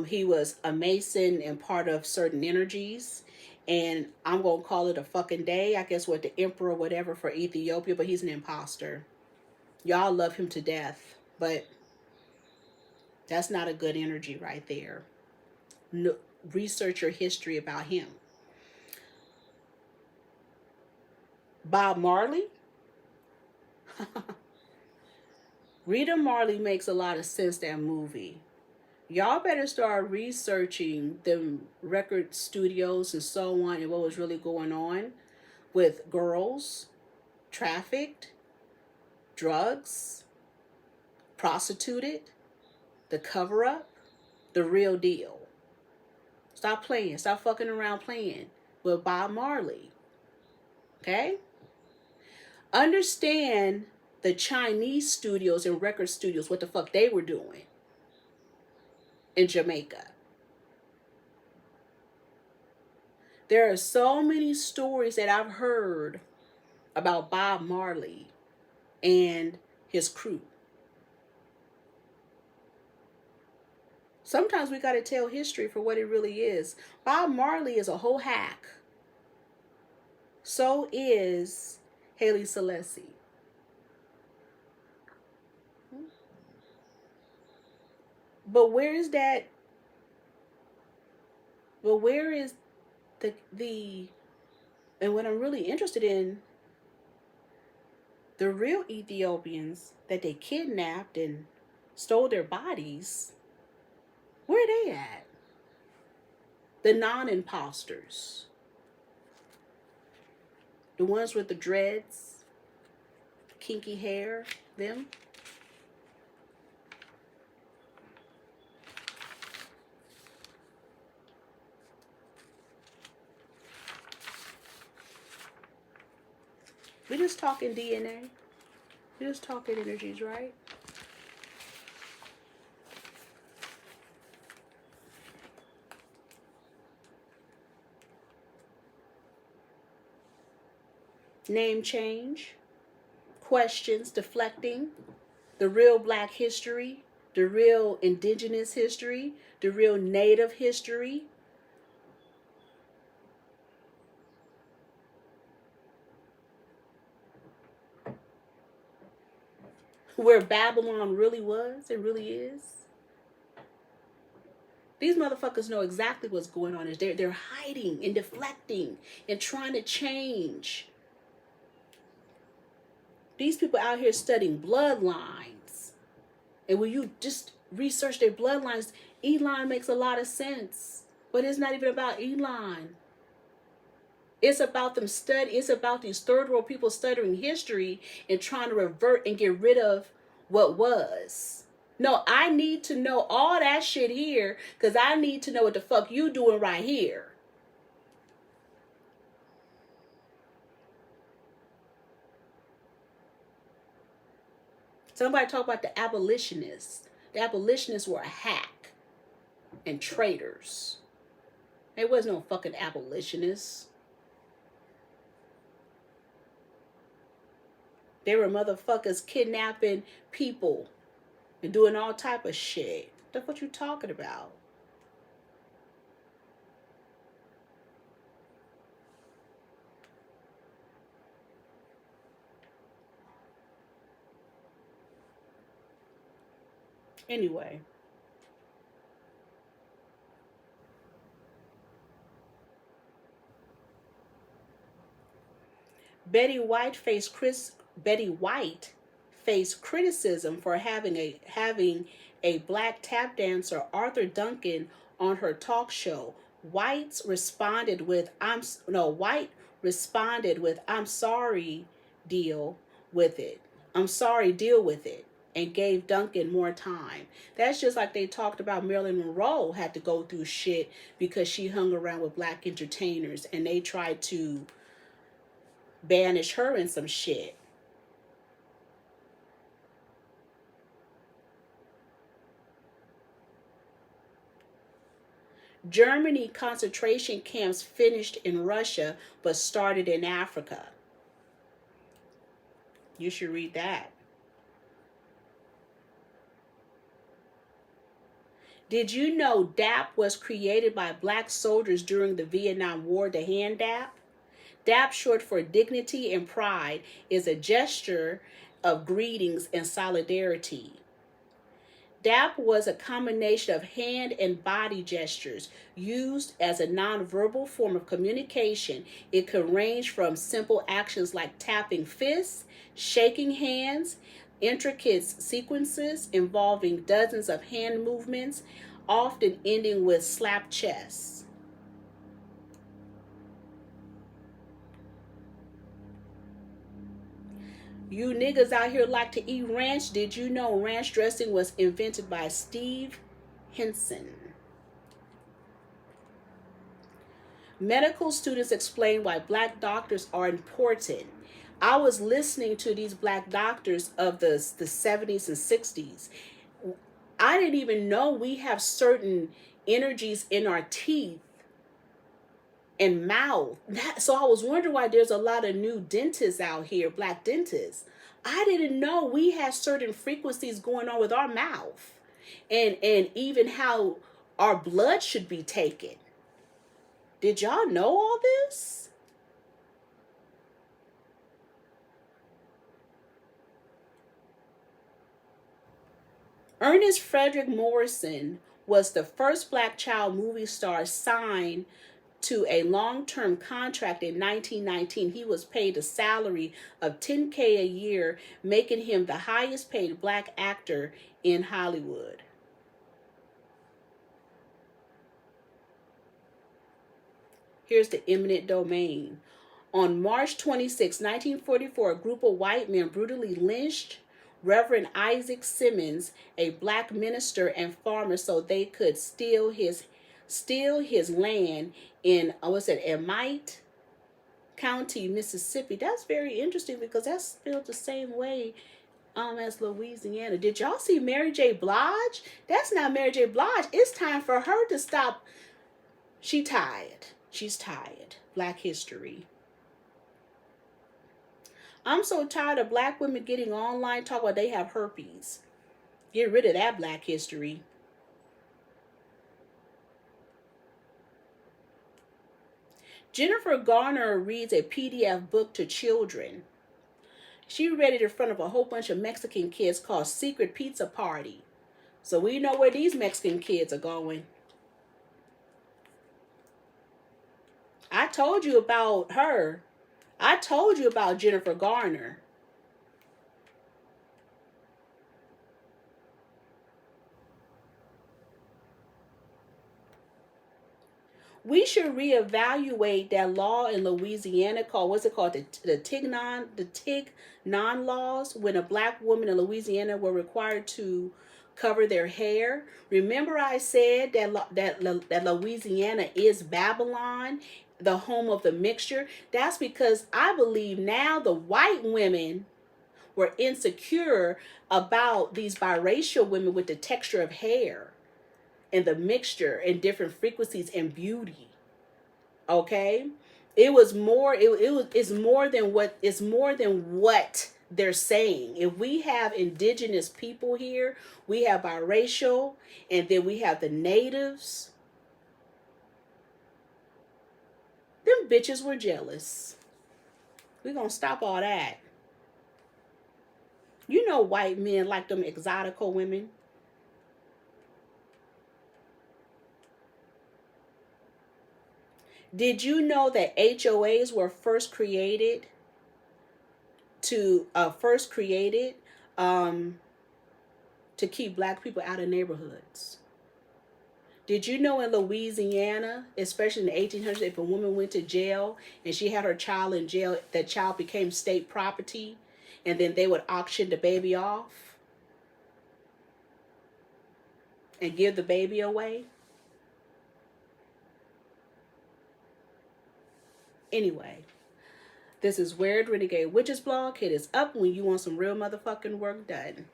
He was a Mason and part of certain energies. And I'm going to call it a fucking day. I guess what, the emperor or whatever for Ethiopia. But he's an imposter. Y'all love him to death. But that's not a good energy right there. No, research your history about him. Bob Marley. Rita Marley makes a lot of sense, that movie. Y'all better start researching the record studios and so on and what was really going on with girls, trafficked, drugs, prostituted, the cover-up, the real deal. Stop playing. Stop fucking around playing with Bob Marley. Okay? Understand the Chinese studios and record studios, what the fuck they were doing in Jamaica. There are so many stories that I've heard about Bob Marley and his crew. Sometimes we got to tell history for what it really is. Bob Marley is a whole hack. So is Haile Selassie. But where is that? But where is the and what I'm really interested in, the real Ethiopians that they kidnapped and stole their bodies, where are they at? The non-imposters. The ones with the dreads, kinky hair, them. We're just talking DNA. We're just talking energies, right? Name change, questions, deflecting, the real black history, the real indigenous history, the real native history. Where Babylon really was and really is. These motherfuckers know exactly what's going on. They're hiding and deflecting and trying to change. These people out here studying bloodlines. And when you just research their bloodlines, Elon makes a lot of sense. But it's not even about Elon. It's about them it's about these third world people studying history and trying to revert and get rid of what was. No, I need to know all that shit here because I need to know what the fuck you doing right here. Somebody talk about the abolitionists. The abolitionists were a hack and traitors. There was no fucking abolitionists. They were motherfuckers kidnapping people and doing all type of shit. That's what you talking about. Anyway, Betty White faced Chris. Betty White faced criticism for having a black tap dancer, Arthur Duncan, on her talk show. White responded with "I'm sorry, deal with it. I'm sorry, deal with it." And gave Duncan more time. That's just like they talked about Marilyn Monroe had to go through shit because she hung around with black entertainers and they tried to banish her in some shit. Germany concentration camps finished in Russia but started in Africa. You should read that. Did you know DAP was created by black soldiers during the Vietnam War, the hand DAP? DAP, short for dignity and pride, is a gesture of greetings and solidarity. DAP was a combination of hand and body gestures used as a nonverbal form of communication. It could range from simple actions like tapping fists, shaking hands, intricate sequences involving dozens of hand movements, often ending with slap chests. You niggas out here like to eat ranch. Did you know ranch dressing was invented by Steve Henson? Medical students explain why black doctors are important. I was listening to these black doctors of the 70s and 60s. I didn't even know we have certain energies in our teeth and mouth. So I was wondering why there's a lot of new dentists out here, black dentists. I didn't know we had certain frequencies going on with our mouth and even how our blood should be taken. Did y'all know all this? Ernest Frederick Morrison was the first black child movie star signed to a long-term contract in 1919. He was paid a salary of $10K a year, making him the highest paid black actor in Hollywood. Here's the eminent domain. On March 26, 1944, a group of white men brutally lynched Reverend Isaac Simmons, a black minister and farmer, so they could steal his land in Amite County, Mississippi. That's very interesting because that's spelled the same way as Louisiana. Did y'all see Mary J. Blige? That's not Mary J. Blige. It's time for her to stop. She's tired. Black history. I'm so tired of black women getting online talk about they have herpes. Get rid of that black history. Jennifer Garner reads a PDF book to children. She read it in front of a whole bunch of Mexican kids called Secret Pizza Party. So we know where these Mexican kids are going. I told you about her. I told you about Jennifer Garner. We should reevaluate that law in Louisiana called, what's it called? The Tignon laws, when a black woman in Louisiana were required to cover their hair. Remember I said that Louisiana is Babylon, the home of the mixture? That's because I believe now the white women were insecure about these biracial women with the texture of hair and the mixture and different frequencies and beauty. Okay? It's more than what they're saying. If we have indigenous people here, we have biracial, and then we have the natives. Them bitches were jealous. We're gonna stop all that. You know white men like them exotical women. Did you know that HOAs were first created um, to keep black people out of neighborhoods? Did you know in Louisiana, especially in the 1800s, if a woman went to jail and she had her child in jail, that child became state property, and then they would auction the baby off and give the baby away? Anyway, this is Weird Renegade Witches Blog. It is up when you want some real motherfucking work done.